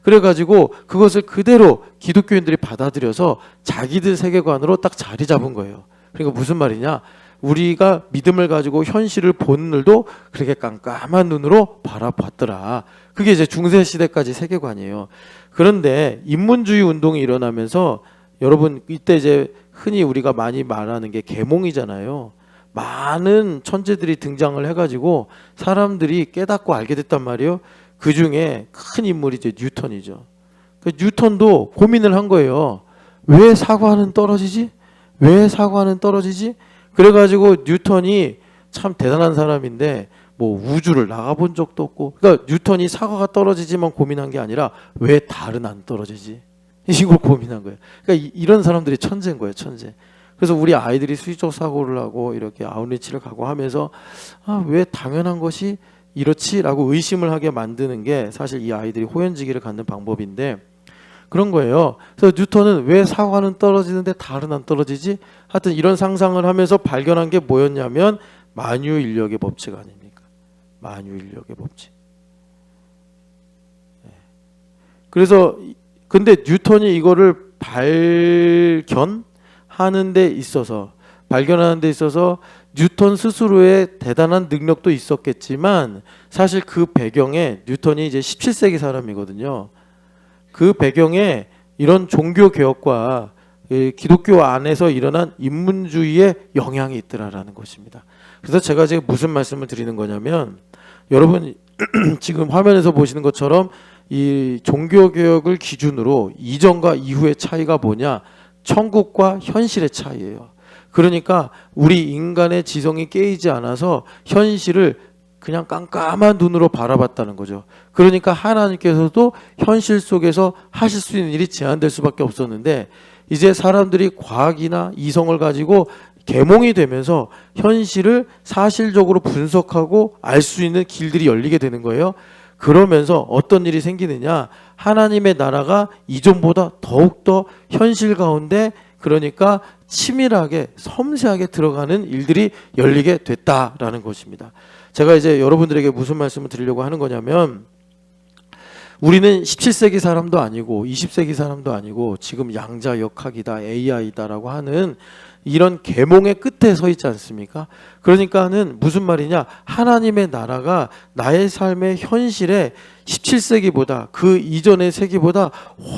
그래가지고 그것을 그대로 기독교인들이 받아들여서 자기들 세계관으로 딱 자리 잡은 거예요. 그러니까 무슨 말이냐? 우리가 믿음을 가지고 현실을 보는 눈도 그렇게 깜깜한 눈으로 바라봤더라. 그게 이제 중세시대까지 세계관이에요. 그런데 인문주의 운동이 일어나면서, 여러분 이때 이제 흔히 우리가 많이 말하는 게 계몽이잖아요. 많은 천재들이 등장을 해가지고 사람들이 깨닫고 알게 됐단 말이에요. 그 중에 큰 인물이 이제 뉴턴이죠. 그 뉴턴도 고민을 한 거예요. 왜 사과는 떨어지지? 왜 사과는 떨어지지? 그래가지고 뉴턴이 참 대단한 사람인데, 뭐 우주를 나가본 적도 없고, 그러니까 뉴턴이 사과가 떨어지지만 고민한 게 아니라 왜 달은 안 떨어지지? 이걸 고민한 거예요. 그러니까 이런 사람들이 천재인 거예요, 천재. 그래서 우리 아이들이 수의적 사고를 하고 이렇게 아웃리치를 가고 하면서, 왜 당연한 것이 이렇지라고 의심을 하게 만드는 게 사실 이 아이들이 호연지기를 갖는 방법인데, 그런 거예요. 그래서 뉴턴은 왜 사과는 떨어지는데 달은 안 떨어지지? 하여튼 이런 상상을 하면서 발견한 게 뭐였냐면 만유인력의 법칙 아닙니까? 만유인력의 법칙. 그래서 근데 뉴턴이 이거를 발견하는 데 있어서 뉴턴 스스로의 대단한 능력도 있었겠지만 사실 그 배경에 뉴턴이 이제 17세기 사람이거든요. 그 배경에 이런 종교 개혁과 기독교 안에서 일어난 인문주의의 영향이 있더라라는 것입니다. 그래서 제가 지금 무슨 말씀을 드리는 거냐면 여러분 지금 화면에서 보시는 것처럼 이 종교 개혁을 기준으로 이전과 이후의 차이가 뭐냐? 천국과 현실의 차이예요. 그러니까 우리 인간의 지성이 깨이지 않아서 현실을 그냥 깜깜한 눈으로 바라봤다는 거죠. 그러니까 하나님께서도 현실 속에서 하실 수 있는 일이 제한될 수밖에 없었는데 이제 사람들이 과학이나 이성을 가지고 계몽이 되면서 현실을 사실적으로 분석하고 알 수 있는 길들이 열리게 되는 거예요. 그러면서 어떤 일이 생기느냐? 하나님의 나라가 이전보다 더욱더 현실 가운데 그러니까 치밀하게 섬세하게 들어가는 일들이 열리게 됐다라는 것입니다. 제가 이제 여러분들에게 무슨 말씀을 드리려고 하는 거냐면 우리는 17세기 사람도 아니고 20세기 사람도 아니고 지금 양자역학이다 AI다라고 하는 이런 계몽의 끝에 서 있지 않습니까? 그러니까는 무슨 말이냐? 하나님의 나라가 나의 삶의 현실에 17세기보다 그 이전의 세기보다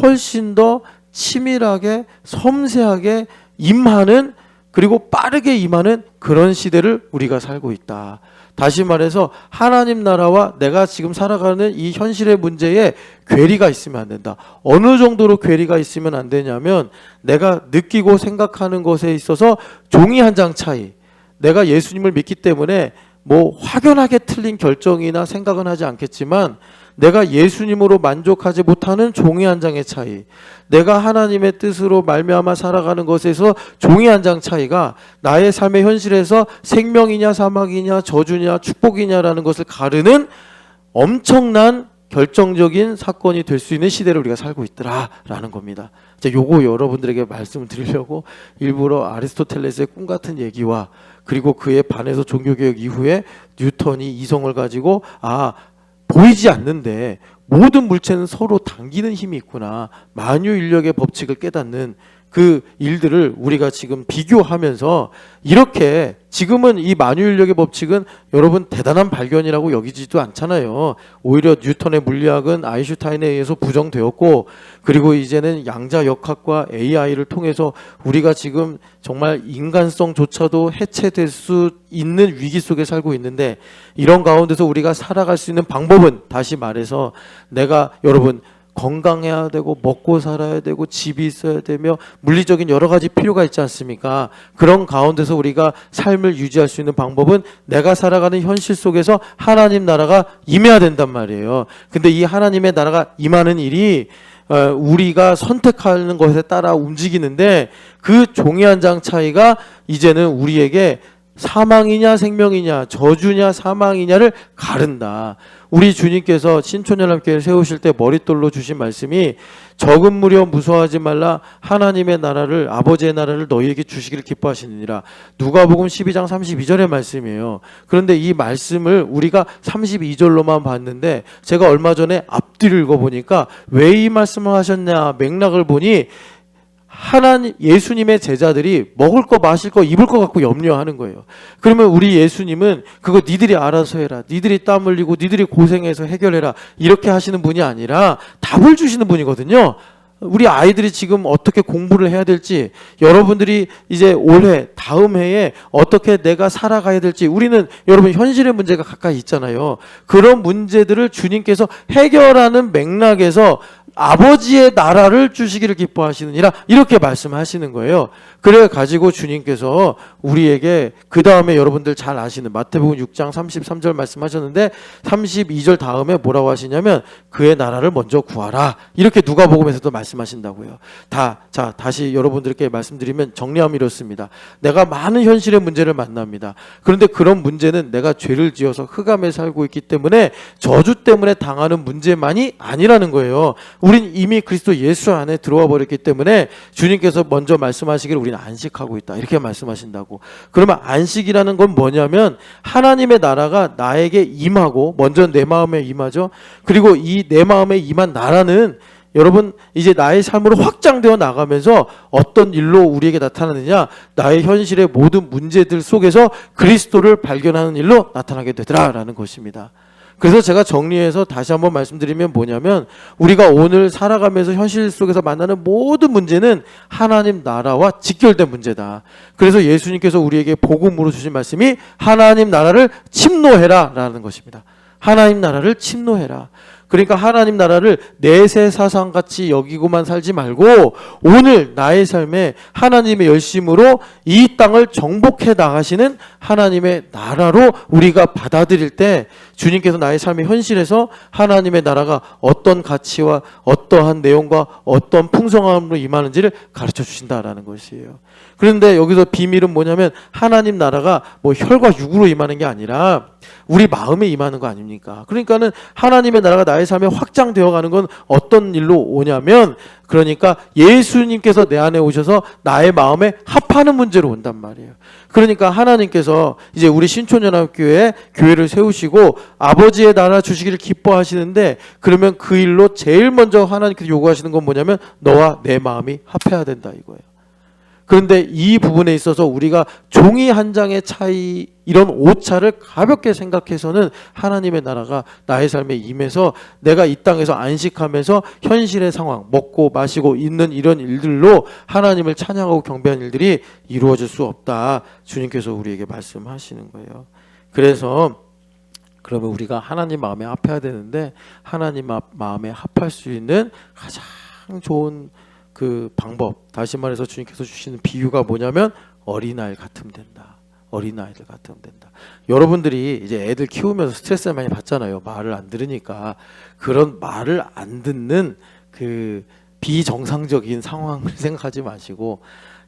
훨씬 더 치밀하게 섬세하게 임하는 그리고 빠르게 임하는 그런 시대를 우리가 살고 있다. 다시 말해서 하나님 나라와 내가 지금 살아가는 이 현실의 문제에 괴리가 있으면 안 된다. 어느 정도로 괴리가 있으면 안 되냐면 내가 느끼고 생각하는 것에 있어서 종이 한 장 차이. 내가 예수님을 믿기 때문에 뭐 확연하게 틀린 결정이나 생각은 하지 않겠지만 내가 예수님으로 만족하지 못하는 종이 한 장의 차이, 내가 하나님의 뜻으로 말미암아 살아가는 것에서 종이 한 장 차이가 나의 삶의 현실에서 생명이냐 사막이냐 저주냐 축복이냐라는 것을 가르는 엄청난 결정적인 사건이 될 수 있는 시대를 우리가 살고 있더라라는 겁니다. 요거 여러분들에게 말씀을 드리려고 일부러 아리스토텔레스의 꿈 같은 얘기와 그리고 그에 반해서 종교개혁 이후에 뉴턴이 이성을 가지고 보이지 않는데 모든 물체는 서로 당기는 힘이 있구나. 만유인력의 법칙을 깨닫는 그 일들을 우리가 지금 비교하면서 이렇게 지금은 이 만유인력의 법칙은 여러분 대단한 발견이라고 여기지도 않잖아요. 오히려 뉴턴의 물리학은 아인슈타인에 의해서 부정되었고 그리고 이제는 양자역학과 AI를 통해서 우리가 지금 정말 인간성조차도 해체될 수 있는 위기 속에 살고 있는데 이런 가운데서 우리가 살아갈 수 있는 방법은 다시 말해서 내가 여러분 건강해야 되고 먹고 살아야 되고 집이 있어야 되며 물리적인 여러 가지 필요가 있지 않습니까? 그런 가운데서 우리가 삶을 유지할 수 있는 방법은 내가 살아가는 현실 속에서 하나님 나라가 임해야 된단 말이에요. 근데 이 하나님의 나라가 임하는 일이 우리가 선택하는 것에 따라 움직이는데 그 종이 한 장 차이가 이제는 우리에게 사망이냐 생명이냐 저주냐 사망이냐를 가른다. 우리 주님께서 신촌연합교회를 세우실 때 머릿돌로 주신 말씀이 적은 무려 무서워하지 말라 하나님의 나라를 아버지의 나라를 너희에게 주시기를 기뻐하시느니라. 누가복음 12장 32절의 말씀이에요. 그런데 이 말씀을 우리가 32절로만 봤는데 제가 얼마 전에 앞뒤를 읽어보니까 왜 이 말씀을 하셨냐 맥락을 보니 하나님 예수님의 제자들이 먹을 거 마실 거 입을 거 갖고 염려하는 거예요. 그러면 우리 예수님은 그거 니들이 알아서 해라. 니들이 땀 흘리고 니들이 고생해서 해결해라. 이렇게 하시는 분이 아니라 답을 주시는 분이거든요. 우리 아이들이 지금 어떻게 공부를 해야 될지 여러분들이 이제 올해 다음 해에 어떻게 내가 살아가야 될지 우리는 여러분 현실의 문제가 가까이 있잖아요. 그런 문제들을 주님께서 해결하는 맥락에서 아버지의 나라를 주시기를 기뻐하시느니라 이렇게 말씀하시는 거예요. 그래 가지고 주님께서 우리에게 그 다음에 여러분들 잘 아시는 마태복음 6장 33절 말씀하셨는데 32절 다음에 뭐라고 하시냐면 그의 나라를 먼저 구하라 이렇게 누가복음에서도 말씀하신다고요. 자 다시 여러분들께 말씀드리면 정리하면 이렇습니다. 내가 많은 현실의 문제를 만납니다. 그런데 그런 문제는 내가 죄를 지어서 흑암에 살고 있기 때문에 저주 때문에 당하는 문제만이 아니라는 거예요. 우린 이미 그리스도 예수 안에 들어와 버렸기 때문에 주님께서 먼저 말씀하시기를 우리는 안식하고 있다 이렇게 말씀하신다고. 그러면 안식이라는 건 뭐냐면 하나님의 나라가 나에게 임하고 먼저 내 마음에 임하죠. 그리고 이 내 마음에 임한 나라는 여러분 이제 나의 삶으로 확장되어 나가면서 어떤 일로 우리에게 나타나느냐, 나의 현실의 모든 문제들 속에서 그리스도를 발견하는 일로 나타나게 되더라라는 것입니다. 그래서 제가 정리해서 다시 한번 말씀드리면 뭐냐면 우리가 오늘 살아가면서 현실 속에서 만나는 모든 문제는 하나님 나라와 직결된 문제다. 그래서 예수님께서 우리에게 복음으로 주신 말씀이 하나님 나라를 침노해라 라는 것입니다. 하나님 나라를 침노해라. 그러니까 하나님 나라를 내세 사상같이 여기고만 살지 말고 오늘 나의 삶에 하나님의 열심으로 이 땅을 정복해 나가시는 하나님의 나라로 우리가 받아들일 때 주님께서 나의 삶의 현실에서 하나님의 나라가 어떤 가치와 어떠한 내용과 어떤 풍성함으로 임하는지를 가르쳐 주신다라는 것이에요. 그런데 여기서 비밀은 뭐냐면 하나님 나라가 뭐 혈과 육으로 임하는 게 아니라 우리 마음에 임하는 거 아닙니까? 그러니까는 하나님의 나라가 나의 삶에 확장되어 가는 건 어떤 일로 오냐면 그러니까 예수님께서 내 안에 오셔서 나의 마음에 합하는 문제로 온단 말이에요. 그러니까 하나님께서 이제 우리 신촌연합교회에 교회를 세우시고 아버지의 나라 주시기를 기뻐하시는데 그러면 그 일로 제일 먼저 하나님께서 요구하시는 건 뭐냐면 너와 내 마음이 합해야 된다 이거예요. 그런데 이 부분에 있어서 우리가 종이 한 장의 차이 이런 오차를 가볍게 생각해서는 하나님의 나라가 나의 삶에 임해서 내가 이 땅에서 안식하면서 현실의 상황 먹고 마시고 있는 이런 일들로 하나님을 찬양하고 경배하는 일들이 이루어질 수 없다. 주님께서 우리에게 말씀하시는 거예요. 그래서 그러면 우리가 하나님 마음에 합해야 되는데 하나님 마음에 합할 수 있는 가장 좋은 그 방법, 다시 말해서 주님께서 주시는 비유가 뭐냐면 어린아이 같으면 된다. 어린아이들 같으면 된다. 여러분들이 이제 애들 키우면서 스트레스를 많이 받잖아요. 말을 안 들으니까. 그런 말을 안 듣는 그 비정상적인 상황을 생각하지 마시고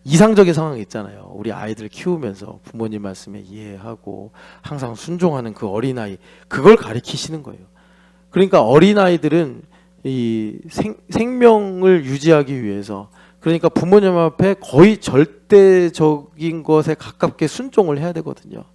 이상적인 상황이 있잖아요. 우리 아이들 키우면서 부모님 말씀에 이해하고 항상 순종하는 그 어린아이, 그걸 가리키시는 거예요. 그러니까 어린아이들은 이 생명을 유지하기 위해서 그러니까 부모님 앞에 거의 절대적인 것에 가깝게 순종을 해야 되거든요.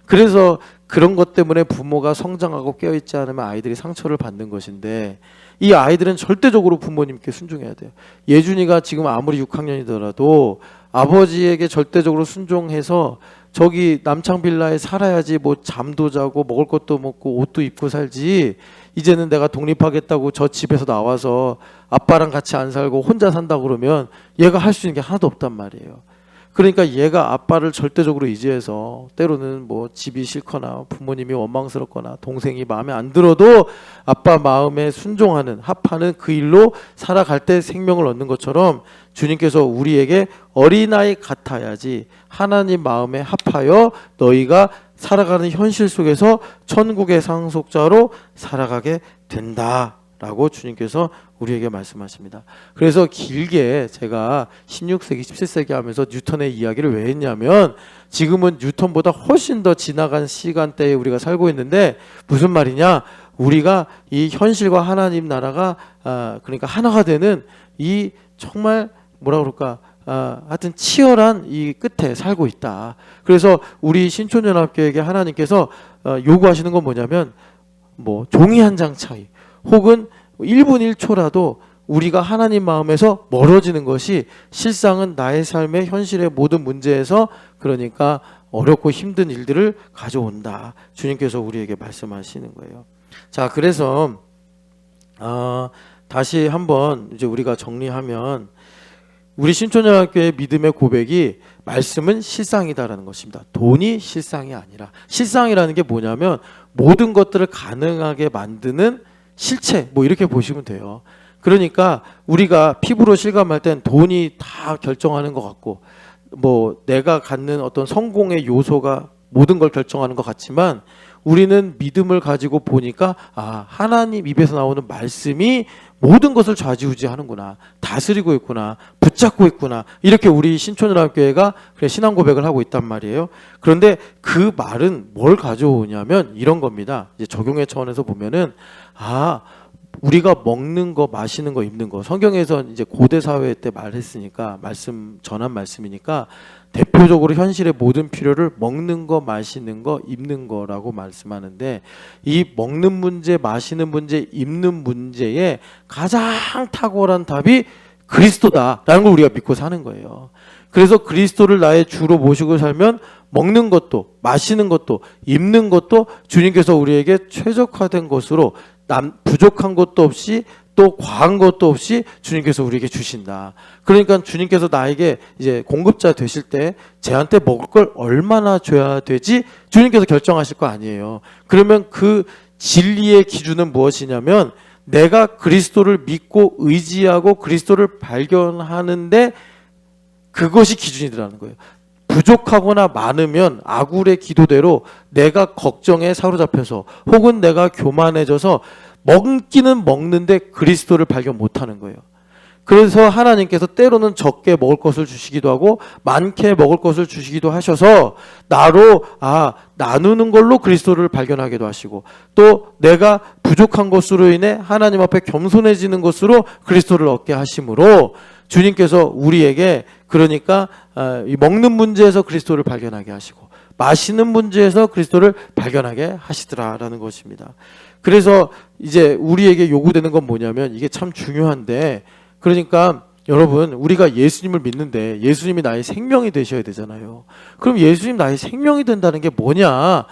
그래서 그런 것 때문에 부모가 성장하고 깨어있지 않으면 아이들이 상처를 받는 것인데 이 아이들은 절대적으로 부모님께 순종해야 돼요. 예준이가 지금 아무리 6학년이더라도 아버지에게 절대적으로 순종해서 저기 남창빌라에 살아야지 뭐 잠도 자고 먹을 것도 먹고 옷도 입고 살지 이제는 내가 독립하겠다고 저 집에서 나와서 아빠랑 같이 안 살고 혼자 산다 그러면 얘가 할 수 있는 게 하나도 없단 말이에요. 그러니까 얘가 아빠를 절대적으로 의지해서 때로는 뭐 집이 싫거나 부모님이 원망스럽거나 동생이 마음에 안 들어도 아빠 마음에 순종하는 합하는 그 일로 살아갈 때 생명을 얻는 것처럼 주님께서 우리에게 어린아이 같아야지 하나님 마음에 합하여 너희가 살아가는 현실 속에서 천국의 상속자로 살아가게 된다라고 주님께서 우리에게 말씀하십니다. 그래서 길게 제가 16세기, 17세기 하면서 뉴턴의 이야기를 왜 했냐면 지금은 뉴턴보다 훨씬 더 지나간 시간대에 우리가 살고 있는데 무슨 말이냐? 우리가 이 현실과 하나님 나라가 그러니까 하나가 되는 이 정말 뭐라 그럴까? 하여튼 치열한 이 끝에 살고 있다. 그래서 우리 신촌연합교회에게 하나님께서 요구하시는 건 뭐냐면 뭐 종이 한 장 차이 혹은 1분 1초라도 우리가 하나님 마음에서 멀어지는 것이 실상은 나의 삶의 현실의 모든 문제에서 그러니까 어렵고 힘든 일들을 가져온다. 주님께서 우리에게 말씀하시는 거예요. 자, 그래서 다시 한번 이제 우리가 정리하면 우리 신촌연합교회의 믿음의 고백이 말씀은 실상이다라는 것입니다. 돈이 실상이 아니라 실상이라는 게 뭐냐면 모든 것들을 가능하게 만드는 실체 뭐 이렇게 보시면 돼요. 그러니까 우리가 피부로 실감할 땐 돈이 다 결정하는 것 같고 뭐 내가 갖는 어떤 성공의 요소가 모든 걸 결정하는 것 같지만 우리는 믿음을 가지고 보니까 하나님 입에서 나오는 말씀이 모든 것을 좌지우지하는구나, 다스리고 있구나, 붙잡고 있구나, 이렇게 우리 신촌연합교회가 신앙 고백을 하고 있단 말이에요. 그런데 그 말은 뭘 가져오냐면 이런 겁니다. 이제 적용의 차원에서 보면은 우리가 먹는 거, 마시는 거, 입는 거, 성경에서 이제 고대 사회 때 말했으니까 전한 말씀이니까 대표적으로 현실의 모든 필요를 먹는 거, 마시는 거, 입는 거라고 말씀하는데, 이 먹는 문제, 마시는 문제, 입는 문제에 가장 탁월한 답이 그리스도다라는 걸 우리가 믿고 사는 거예요. 그래서 그리스도를 나의 주로 모시고 살면 먹는 것도, 마시는 것도, 입는 것도 주님께서 우리에게 최적화된 것으로 부족한 것도 없이 또 과한 것도 없이 주님께서 우리에게 주신다. 그러니까 주님께서 나에게 이제 공급자 되실 때 쟤한테 먹을 걸 얼마나 줘야 되지? 주님께서 결정하실 거 아니에요. 그러면 그 진리의 기준은 무엇이냐면, 내가 그리스도를 믿고 의지하고 그리스도를 발견하는데 그것이 기준이라는 거예요. 부족하거나 많으면 아굴의 기도대로 내가 걱정에 사로잡혀서 혹은 내가 교만해져서 먹기는 먹는데 그리스도를 발견 못하는 거예요. 그래서 하나님께서 때로는 적게 먹을 것을 주시기도 하고 많게 먹을 것을 주시기도 하셔서 나로 나누는 걸로 그리스도를 발견하기도 하시고, 또 내가 부족한 것으로 인해 하나님 앞에 겸손해지는 것으로 그리스도를 얻게 하심으로 주님께서 우리에게, 그러니까 이 먹는 문제에서 그리스도를 발견하게 하시고 마시는 문제에서 그리스도를 발견하게 하시더라라는 것입니다. 그래서 이제 우리에게 요구되는 건 뭐냐면, 이게 참 중요한데, 그러니까 여러분, 우리가 예수님을 믿는데 예수님이 나의 생명이 되셔야 되잖아요. 그럼 예수님 나의 생명이 된다는 게 뭐냐?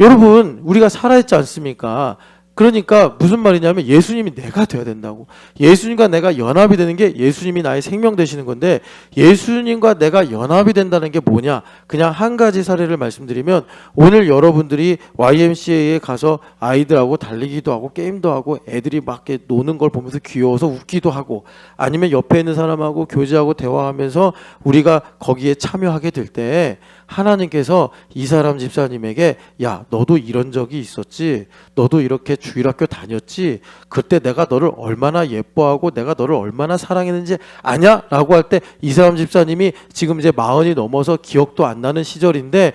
여러분, 우리가 살아있지 않습니까? 그러니까 무슨 말이냐면 예수님이 내가 돼야 된다고. 예수님과 내가 연합이 되는 게 예수님이 나의 생명 되시는 건데, 예수님과 내가 연합이 된다는 게 뭐냐? 그냥 한 가지 사례를 말씀드리면, 오늘 여러분들이 YMCA에 가서 아이들하고 달리기도 하고 게임도 하고 애들이 막 이렇게 노는 걸 보면서 귀여워서 웃기도 하고, 아니면 옆에 있는 사람하고 교제하고 대화하면서 우리가 거기에 참여하게 될 때 하나님께서 이 사람 집사님에게, 야, 너도 이런 적이 있었지? 너도 이렇게 주일학교 다녔지? 그때 내가 너를 얼마나 예뻐하고 내가 너를 얼마나 사랑했는지 아냐? 라고 할 때 이 사람 집사님이 지금 이제 40이 넘어서 기억도 안 나는 시절인데,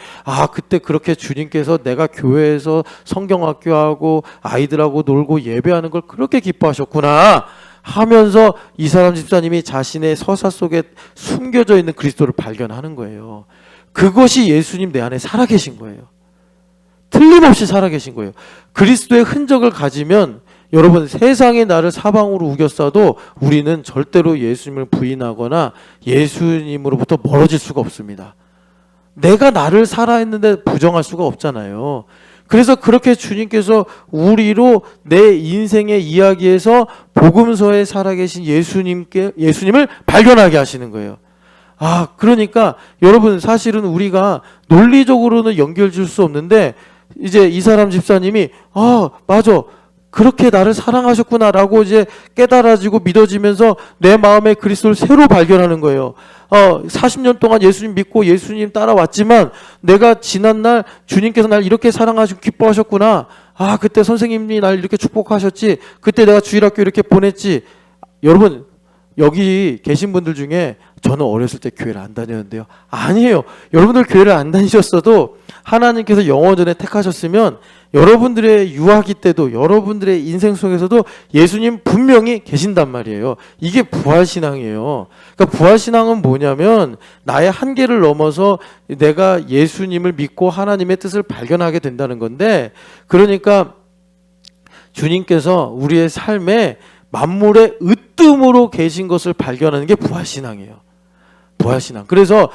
그때 그렇게 주님께서 내가 교회에서 성경학교하고 아이들하고 놀고 예배하는 걸 그렇게 기뻐하셨구나 하면서 이 사람 집사님이 자신의 서사 속에 숨겨져 있는 그리스도를 발견하는 거예요. 그것이 예수님 내 안에 살아계신 거예요. 틀림없이 살아계신 거예요. 그리스도의 흔적을 가지면 여러분, 세상이 나를 사방으로 우겨싸도 우리는 절대로 예수님을 부인하거나 예수님으로부터 멀어질 수가 없습니다. 내가 나를 살아있는데 부정할 수가 없잖아요. 그래서 그렇게 주님께서 우리로 내 인생의 이야기에서 복음서에 살아계신 예수님을 발견하게 하시는 거예요. 그러니까 여러분, 사실은 우리가 논리적으로는 연결 줄 수 없는데, 이제 이 사람 집사님이 맞아, 그렇게 나를 사랑하셨구나라고 이제 깨달아지고 믿어지면서 내 마음에 그리스도를 새로 발견하는 거예요. 40년 동안 예수님 믿고 예수님 따라왔지만 내가 지난날 주님께서 날 이렇게 사랑하시고 기뻐하셨구나. 그때 선생님이 날 이렇게 축복하셨지. 그때 내가 주일학교 이렇게 보냈지. 여러분, 여기 계신 분들 중에 저는 어렸을 때 교회를 안 다녔는데요. 아니에요. 여러분들 교회를 안 다니셨어도 하나님께서 영원전에 택하셨으면 여러분들의 유아기 때도 여러분들의 인생 속에서도 예수님 분명히 계신단 말이에요. 이게 부활신앙이에요. 그러니까 부활신앙은 뭐냐면 나의 한계를 넘어서 내가 예수님을 믿고 하나님의 뜻을 발견하게 된다는 건데, 그러니까 주님께서 우리의 삶에 만물의 으뜸으로 계신 것을 발견하는 게 부활신앙이에요. 부활신앙. 그래서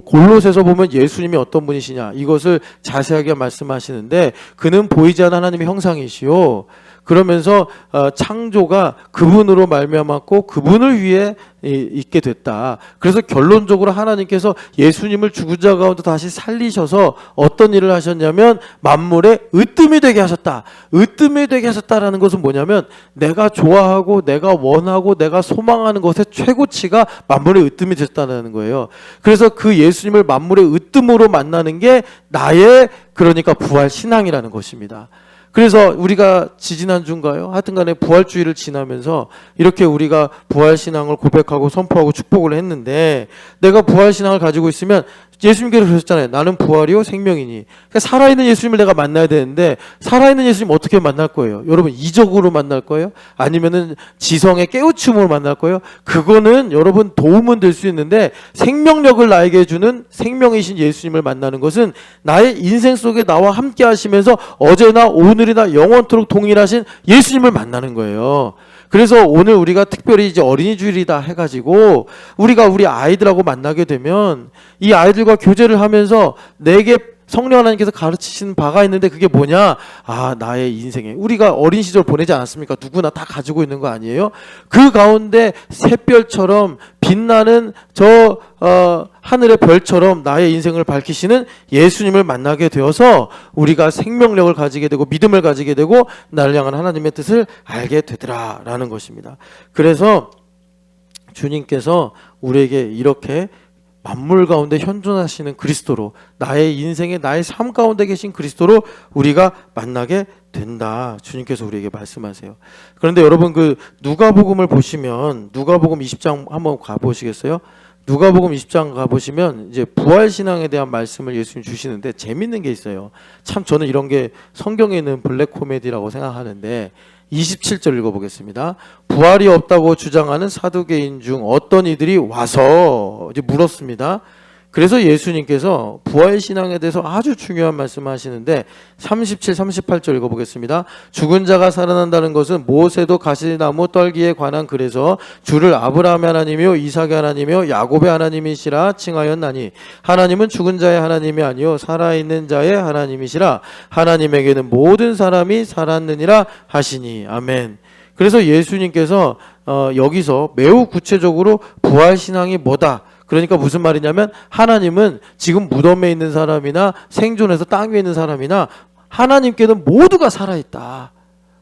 골로새서 보면 예수님이 어떤 분이시냐 이것을 자세하게 말씀하시는데, 그는 보이지 않는 하나님의 형상이시요, 그러면서 창조가 그분으로 말미암았고 그분을 위해 있게 됐다. 그래서 결론적으로 하나님께서 예수님을 죽은 자 가운데 다시 살리셔서 어떤 일을 하셨냐면 만물의 으뜸이 되게 하셨다. 으뜸이 되게 하셨다라는 것은 뭐냐면 내가 좋아하고 내가 원하고 내가 소망하는 것의 최고치가 만물의 으뜸이 됐다는 거예요. 그래서 그 예수님을 만물의 으뜸으로 만나는 게 나의, 그러니까 부활 신앙이라는 것입니다. 그래서 우리가 지지난주인가요? 하여튼간에 부활주의를 지나면서 이렇게 우리가 부활신앙을 고백하고 선포하고 축복을 했는데, 내가 부활신앙을 가지고 있으면 예수님께서 그러셨잖아요. 나는 부활이요 생명이니. 그러니까 살아있는 예수님을 내가 만나야 되는데 살아있는 예수님 어떻게 만날 거예요? 여러분 이적으로 만날 거예요? 아니면은 지성의 깨우침으로 만날 거예요? 그거는 여러분 도움은 될 수 있는데 생명력을 나에게 주는 생명이신 예수님을 만나는 것은 나의 인생 속에 나와 함께 하시면서 어제나 오늘이나 영원토록 동일하신 예수님을 만나는 거예요. 그래서 오늘 우리가 특별히 이제 어린이 주일이다 해가지고 우리가 우리 아이들하고 만나게 되면 이 아이들과 교제를 하면서 내게 성령 하나님께서 가르치시는 바가 있는데 그게 뭐냐? 아, 나의 인생에 우리가 어린 시절 보내지 않았습니까? 누구나 다 가지고 있는 거 아니에요? 그 가운데 샛별처럼 빛나는 저 하늘의 별처럼 나의 인생을 밝히시는 예수님을 만나게 되어서 우리가 생명력을 가지게 되고 믿음을 가지게 되고 나를 향한 하나님의 뜻을 알게 되더라라는 것입니다. 그래서 주님께서 우리에게 이렇게 만물 가운데 현존하시는 그리스도로 나의 인생에 나의 삶 가운데 계신 그리스도로 우리가 만나게 된다. 주님께서 우리에게 말씀하세요. 그런데 여러분 그 누가복음을 보시면 누가복음 20장 한번 가보시겠어요? 누가복음 20장 가보시면 이제 부활신앙에 대한 말씀을 예수님 주시는데 재밌는 게 있어요. 참 저는 이런 게 성경에 있는 블랙 코미디라고 생각하는데 27절 읽어보겠습니다. 부활이 없다고 주장하는 사두개인 중 어떤 이들이 와서 이제 물었습니다. 그래서 예수님께서 부활신앙에 대해서 아주 중요한 말씀을 하시는데 37, 38절 읽어보겠습니다. 죽은 자가 살아난다는 것은 모세도 가시나무 떨기에 관한 글에서 주를 아브라함의 하나님이요 이삭의 하나님이요 야곱의 하나님이시라 칭하였나니 하나님은 죽은 자의 하나님이 아니요 살아있는 자의 하나님이시라 하나님에게는 모든 사람이 살았느니라 하시니 아멘. 그래서 예수님께서 여기서 매우 구체적으로 부활신앙이 뭐다. 그러니까 무슨 말이냐면 하나님은 지금 무덤에 있는 사람이나 생존해서 땅 위에 있는 사람이나 하나님께는 모두가 살아있다.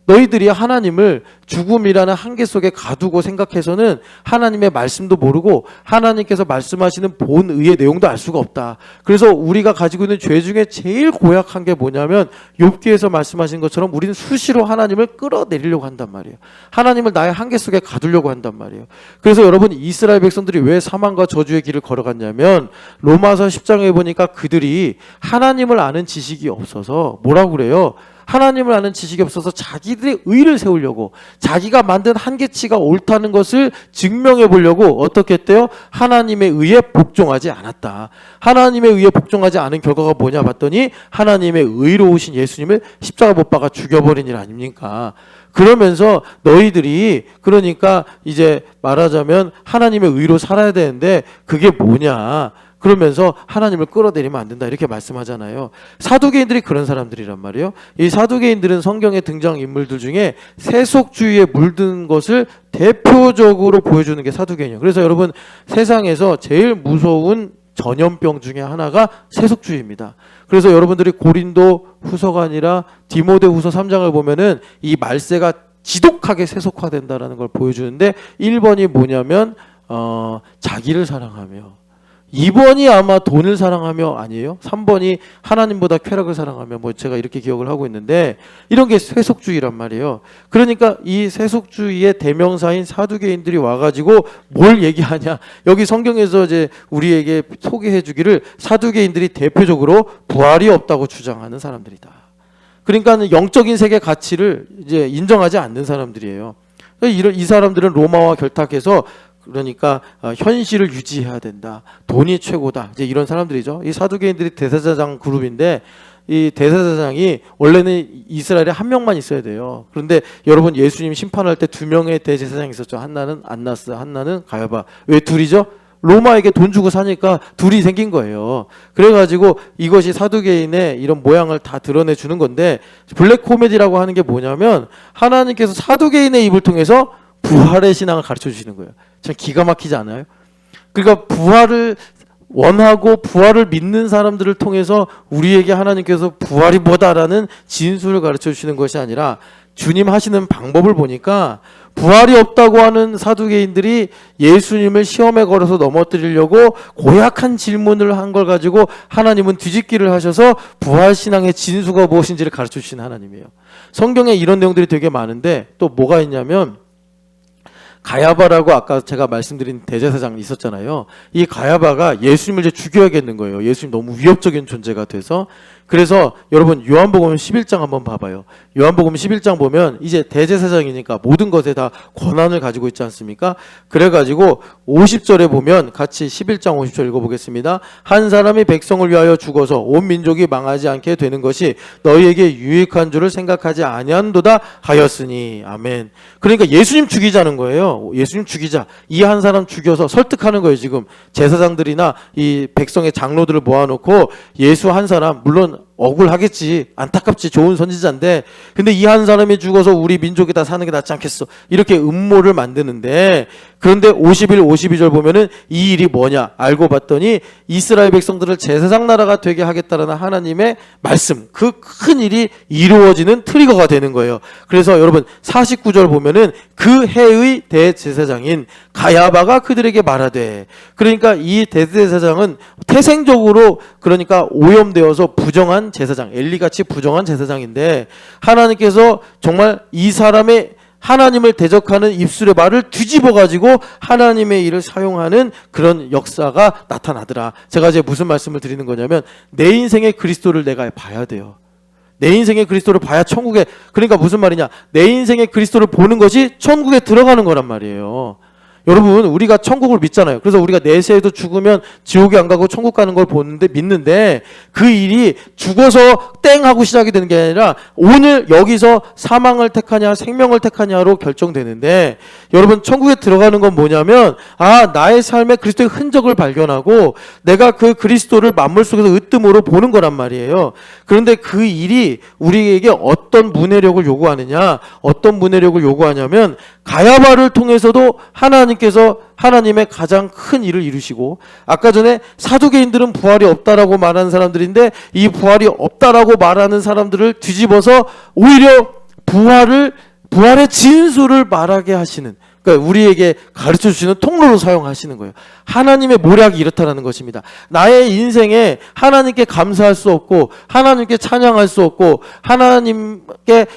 너희들이 하나님을 죽음이라는 한계 속에 가두고 생각해서는 하나님의 말씀도 모르고 하나님께서 말씀하시는 본의의 내용도 알 수가 없다. 그래서 우리가 가지고 있는 죄 중에 제일 고약한 게 뭐냐면 욥기에서 말씀하신 것처럼 우리는 수시로 하나님을 끌어내리려고 한단 말이에요. 하나님을 나의 한계 속에 가두려고 한단 말이에요. 그래서 여러분 이스라엘 백성들이 왜 사망과 저주의 길을 걸어갔냐면 로마서 10장에 보니까 그들이 하나님을 아는 지식이 없어서 뭐라고 그래요? 하나님을 아는 지식이 없어서 자기들의 의를 세우려고 자기가 만든 한계치가 옳다는 것을 증명해 보려고 어떻게 했대요? 하나님의 의에 복종하지 않았다. 하나님의 의에 복종하지 않은 결과가 뭐냐 봤더니 하나님의 의로우신 예수님을 십자가 못 박아 죽여버린 일 아닙니까? 그러면서 너희들이 그러니까 이제 말하자면 하나님의 의로 살아야 되는데 그게 뭐냐? 그러면서 하나님을 끌어내리면 안 된다 이렇게 말씀하잖아요. 사두개인들이 그런 사람들이란 말이에요. 이 사두개인들은 성경의 등장인물들 중에 세속주의에 물든 것을 대표적으로 보여주는 게 사두개인이에요. 그래서 여러분 세상에서 제일 무서운 전염병 중에 하나가 세속주의입니다. 그래서 여러분들이 고린도 후서가 아니라 디모데 후서 3장을 보면은 이 말세가 지독하게 세속화된다라는 걸 보여주는데 1번이 뭐냐면 자기를 사랑하며 2번이 아마 돈을 사랑하며 아니에요? 3번이 하나님보다 쾌락을 사랑하며 뭐 제가 이렇게 기억을 하고 있는데 이런 게 세속주의란 말이에요. 그러니까 이 세속주의의 대명사인 사두개인들이 와가지고 뭘 얘기하냐? 여기 성경에서 이제 우리에게 소개해 주기를 사두개인들이 대표적으로 부활이 없다고 주장하는 사람들이다. 그러니까 영적인 세계 가치를 이제 인정하지 않는 사람들이에요. 이 사람들은 로마와 결탁해서 그러니까 현실을 유지해야 된다. 돈이 최고다. 이제 이런 사람들이죠. 이 사두개인들이 대제사장 그룹인데 이 대제사장이 원래는 이스라엘에 한 명만 있어야 돼요. 그런데 여러분 예수님 심판할 때 2명의 대제사장이 있었죠. 하나는 안나스, 하나는 가야바. 왜 둘이죠? 로마에게 돈 주고 사니까 둘이 생긴 거예요. 그래가지고 이것이 사두개인의 이런 모양을 다 드러내 주는 건데 블랙 코미디라고 하는 게 뭐냐면 하나님께서 사두개인의 입을 통해서 부활의 신앙을 가르쳐 주시는 거예요. 참 기가 막히지 않아요? 그러니까 부활을 원하고 부활을 믿는 사람들을 통해서 우리에게 하나님께서 부활이 뭐다라는 진술을 가르쳐 주시는 것이 아니라 주님 하시는 방법을 보니까 부활이 없다고 하는 사두개인들이 예수님을 시험에 걸어서 넘어뜨리려고 고약한 질문을 한 걸 가지고 하나님은 뒤집기를 하셔서 부활신앙의 진수가 무엇인지를 가르쳐 주시는 하나님이에요. 성경에 이런 내용들이 되게 많은데 또 뭐가 있냐면 가야바라고 아까 제가 말씀드린 대제사장이 있었잖아요. 이 가야바가 예수님을 이제 죽여야겠는 거예요. 예수님 너무 위협적인 존재가 돼서. 그래서 여러분 요한복음 11장 한번 봐봐요. 요한복음 11장 보면 이제 대제사장이니까 모든 것에 다 권한을 가지고 있지 않습니까? 그래가지고 50절에 보면 같이 11장 50절 읽어보겠습니다. 한 사람이 백성을 위하여 죽어서 온 민족이 망하지 않게 되는 것이 너희에게 유익한 줄을 생각하지 아니한도다 하였으니. 아멘. 그러니까 예수님 죽이자는 거예요. 예수님 죽이자. 이 한 사람 죽여서 설득하는 거예요. 지금 제사장들이나 이 백성의 장로들을 모아놓고 예수 한 사람, 물론 억울하겠지, 안타깝지, 좋은 선지자인데 근데 이 한 사람이 죽어서 우리 민족이 다 사는 게 낫지 않겠어, 이렇게 음모를 만드는데, 그런데 51, 52절 보면은 이 일이 뭐냐 알고 봤더니 이스라엘 백성들을 제사장 나라가 되게 하겠다라는 하나님의 말씀, 그 큰 일이 이루어지는 트리거가 되는 거예요. 그래서 여러분 49절 보면은 그 해의 대제사장인 가야바가 그들에게 말하되, 그러니까 이 대제사장은 태생적으로 그러니까 오염되어서 부정한 제사장, 엘리같이 부정한 제사장인데 하나님께서 정말 이 사람의 하나님을 대적하는 입술의 말을 뒤집어 가지고 하나님의 일을 사용하는 그런 역사가 나타나더라. 제가 이제 무슨 말씀을 드리는 거냐면 내 인생의 그리스도를 내가 봐야 돼요. 내 인생의 그리스도를 봐야 천국에, 그러니까 무슨 말이냐, 내 인생의 그리스도를 보는 것이 천국에 들어가는 거란 말이에요. 여러분 우리가 천국을 믿잖아요. 그래서 우리가 내세에도 죽으면 지옥에 안 가고 천국 가는 걸 보는데 믿는데 그 일이 죽어서 땡 하고 시작이 되는 게 아니라 오늘 여기서 사망을 택하냐 생명을 택하냐로 결정되는데, 여러분 천국에 들어가는 건 뭐냐면 나의 삶에 그리스도의 흔적을 발견하고 내가 그 그리스도를 만물 속에서 으뜸으로 보는 거란 말이에요. 그런데 그 일이 우리에게 어떤 문해력을 요구하느냐, 어떤 문해력을 요구하냐면 가야바를 통해서도 하나님께서 하나님의 가장 큰 일을 이루시고, 아까 전에 사두개인들은 부활이 없다라고 말하는 사람들인데 이 부활이 없다라고 말하는 사람들을 뒤집어서 오히려 부활의 진수를 말하게 하시는, 그러니까 우리에게 가르쳐 주시는 통로로 사용하시는 거예요. 하나님의 모략이 이렇다라는 것입니다. 나의 인생에 하나님께 감사할 수 없고 하나님께 찬양할 수 없고 하나님께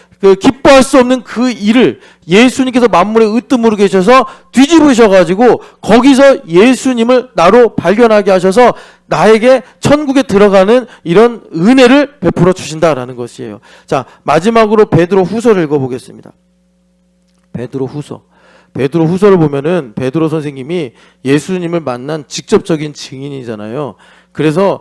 기뻐할 수 없는 그 일을 예수님께서 만물의 으뜸으로 계셔서 뒤집으셔가지고 거기서 예수님을 나로 발견하게 하셔서 나에게 천국에 들어가는 이런 은혜를 베풀어 주신다라는 것이에요. 자, 마지막으로 베드로 후서를 읽어보겠습니다. 베드로 후서를 보면은 베드로 선생님이 예수님을 만난 직접적인 증인이잖아요. 그래서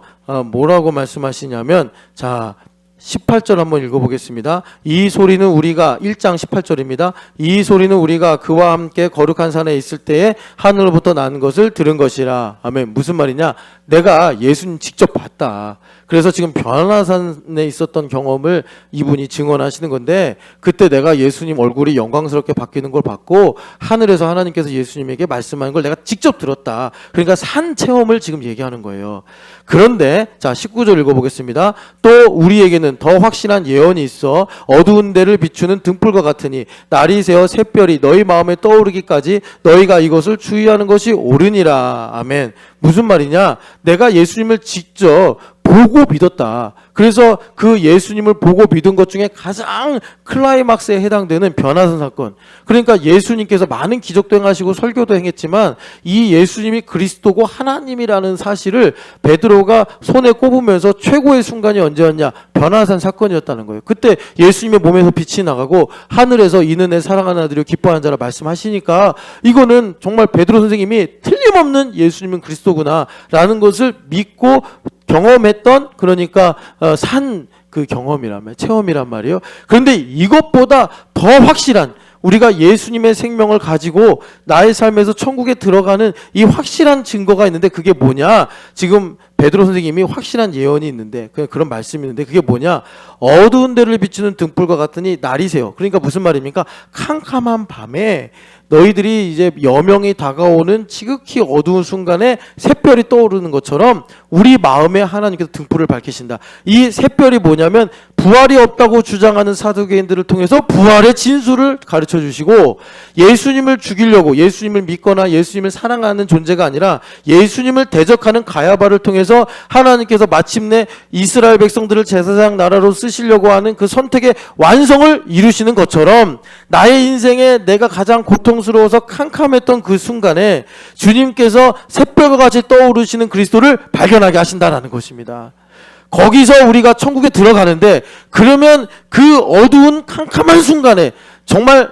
뭐라고 말씀하시냐면, 자 18절 한번 읽어보겠습니다. 이 소리는 우리가, 1장 18절입니다. 이 소리는 우리가 그와 함께 거룩한 산에 있을 때에 하늘로부터 난 것을 들은 것이라. 아멘. 무슨 말이냐, 내가 예수님 직접 봤다. 그래서 지금 변화산에 있었던 경험을 이분이 증언하시는 건데, 그때 내가 예수님 얼굴이 영광스럽게 바뀌는 걸 봤고 하늘에서 하나님께서 예수님에게 말씀하는 걸 내가 직접 들었다. 그러니까 산 체험을 지금 얘기하는 거예요. 그런데 자 19절 읽어보겠습니다. 또 우리에게는 더 확실한 예언이 있어 어두운 데를 비추는 등불과 같으니 날이 새어 샛별이 너희 마음에 떠오르기까지 너희가 이것을 주의하는 것이 옳으니라. 아멘. 무슨 말이냐, 내가 예수님을 직접 보고 믿었다. 그래서 그 예수님을 보고 믿은 것 중에 가장 클라이막스에 해당되는 변화산 사건, 그러니까 예수님께서 많은 기적도 행하시고 설교도 행했지만 이 예수님이 그리스도고 하나님이라는 사실을 베드로가 손에 꼽으면서 최고의 순간이 언제였냐, 변화산 사건이었다는 거예요. 그때 예수님의 몸에서 빛이 나가고 하늘에서 이는 내 사랑하는 아들이요 기뻐하는 자라 말씀하시니까 이거는 정말 베드로 선생님이 틀림없는 예수님은 그리스도구나 라는 것을 믿고 경험했던, 그러니까 산 그 경험이란 말, 체험이란 말이에요. 그런데 이것보다 더 확실한, 우리가 예수님의 생명을 가지고 나의 삶에서 천국에 들어가는 이 확실한 증거가 있는데 그게 뭐냐, 지금 베드로 선생님이 확실한 예언이 있는데, 그런 말씀이 있는데 그게 뭐냐, 어두운 데를 비추는 등불과 같으니 날이 새요. 그러니까 무슨 말입니까? 캄캄한 밤에 너희들이 이제 여명이 다가오는 지극히 어두운 순간에 샛별이 떠오르는 것처럼 우리 마음에 하나님께서 등불을 밝히신다. 이 샛별이 뭐냐면 부활이 없다고 주장하는 사두개인들을 통해서 부활의 진수를 가르쳐 주시고, 예수님을 죽이려고 예수님을 믿거나 예수님을 사랑하는 존재가 아니라 예수님을 대적하는 가야바를 통해서 통해서 하나님께서 마침내 이스라엘 백성들을 제사장 나라로 쓰시려고 하는 그 선택의 완성을 이루시는 것처럼 나의 인생에 내가 가장 고통스러워서 캄캄했던 그 순간에 주님께서 새벽과 같이 떠오르시는 그리스도를 발견하게 하신다라는 것입니다. 거기서 우리가 천국에 들어가는데, 그러면 그 어두운 캄캄한 순간에 정말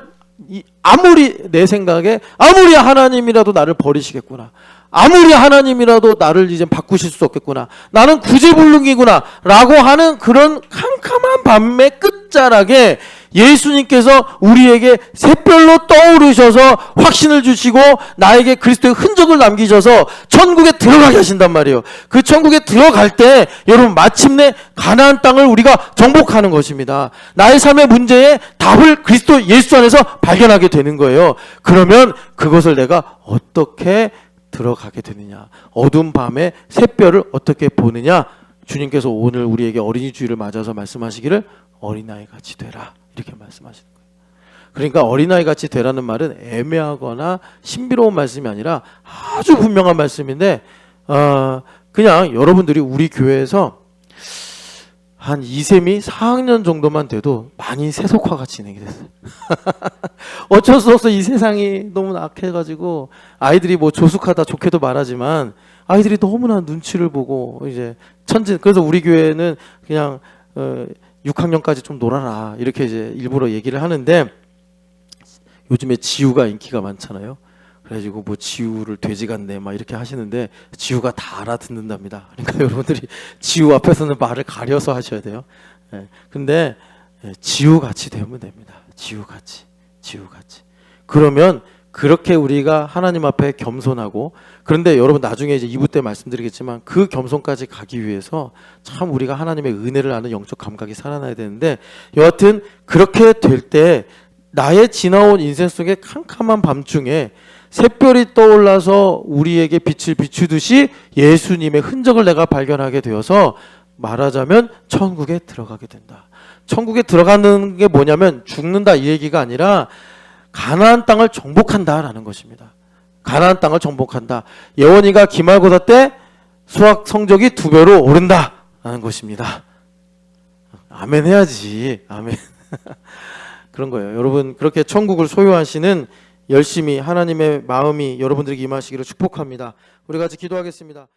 아무리 내 생각에 아무리 하나님이라도 나를 버리시겠구나, 아무리 하나님이라도 나를 이제 바꾸실 수 없겠구나, 나는 구제불능이구나 라고 하는 그런 캄캄한 밤의 끝자락에 예수님께서 우리에게 샛별로 떠오르셔서 확신을 주시고 나에게 그리스도의 흔적을 남기셔서 천국에 들어가게 하신단 말이에요. 그 천국에 들어갈 때 여러분 마침내 가나안 땅을 우리가 정복하는 것입니다. 나의 삶의 문제에 답을 그리스도 예수 안에서 발견하게 되는 거예요. 그러면 그것을 내가 어떻게 들어가게 되느냐, 어두운 밤에 샛별을 어떻게 보느냐, 주님께서 오늘 우리에게 어린이 주일을 맞아서 말씀하시기를 어린아이 같이 되라 이렇게 말씀하시는 거예요. 그러니까 어린아이 같이 되라는 말은 애매하거나 신비로운 말씀이 아니라 아주 분명한 말씀인데, 그냥 여러분들이 우리 교회에서 한 이세미 4학년 정도만 돼도 많이 세속화가 진행이 됐어요. 어쩔 수 없어. 이 세상이 너무 악해가지고 아이들이 뭐 조숙하다 좋게도 말하지만 아이들이 너무나 눈치를 보고 이제 천진. 그래서 우리 교회는 그냥 6학년까지 좀 놀아라 이렇게 이제 일부러 얘기를 하는데, 요즘에 지우가 인기가 많잖아요. 그래가지고 뭐 지우를 돼지 같네 막 이렇게 하시는데 지우가 다 알아듣는답니다. 그러니까 여러분들이 지우 앞에서는 말을 가려서 하셔야 돼요. 근데 지우같이 되면 됩니다. 지우같이. 그러면 그렇게 우리가 하나님 앞에 겸손하고, 그런데 여러분 나중에 이제 2부 때 말씀드리겠지만 그 겸손까지 가기 위해서 참 우리가 하나님의 은혜를 아는 영적 감각이 살아나야 되는데, 여하튼 그렇게 될 때 나의 지나온 인생 속의 캄캄한 밤중에 샛별이 떠올라서 우리에게 빛을 비추듯이 예수님의 흔적을 내가 발견하게 되어서 말하자면 천국에 들어가게 된다. 천국에 들어가는 게 뭐냐면 죽는다 이 얘기가 아니라 가나안 땅을 정복한다라는 것입니다. 가나안 땅을 정복한다. 예원이가 기말고사 때 수학 성적이 2배로 오른다라는 것입니다. 아멘 해야지. 아멘. 그런 거예요. 여러분 그렇게 천국을 소유하시는 열심히 하나님의 마음이 여러분들에게 임하시기를 축복합니다. 우리 같이 기도하겠습니다.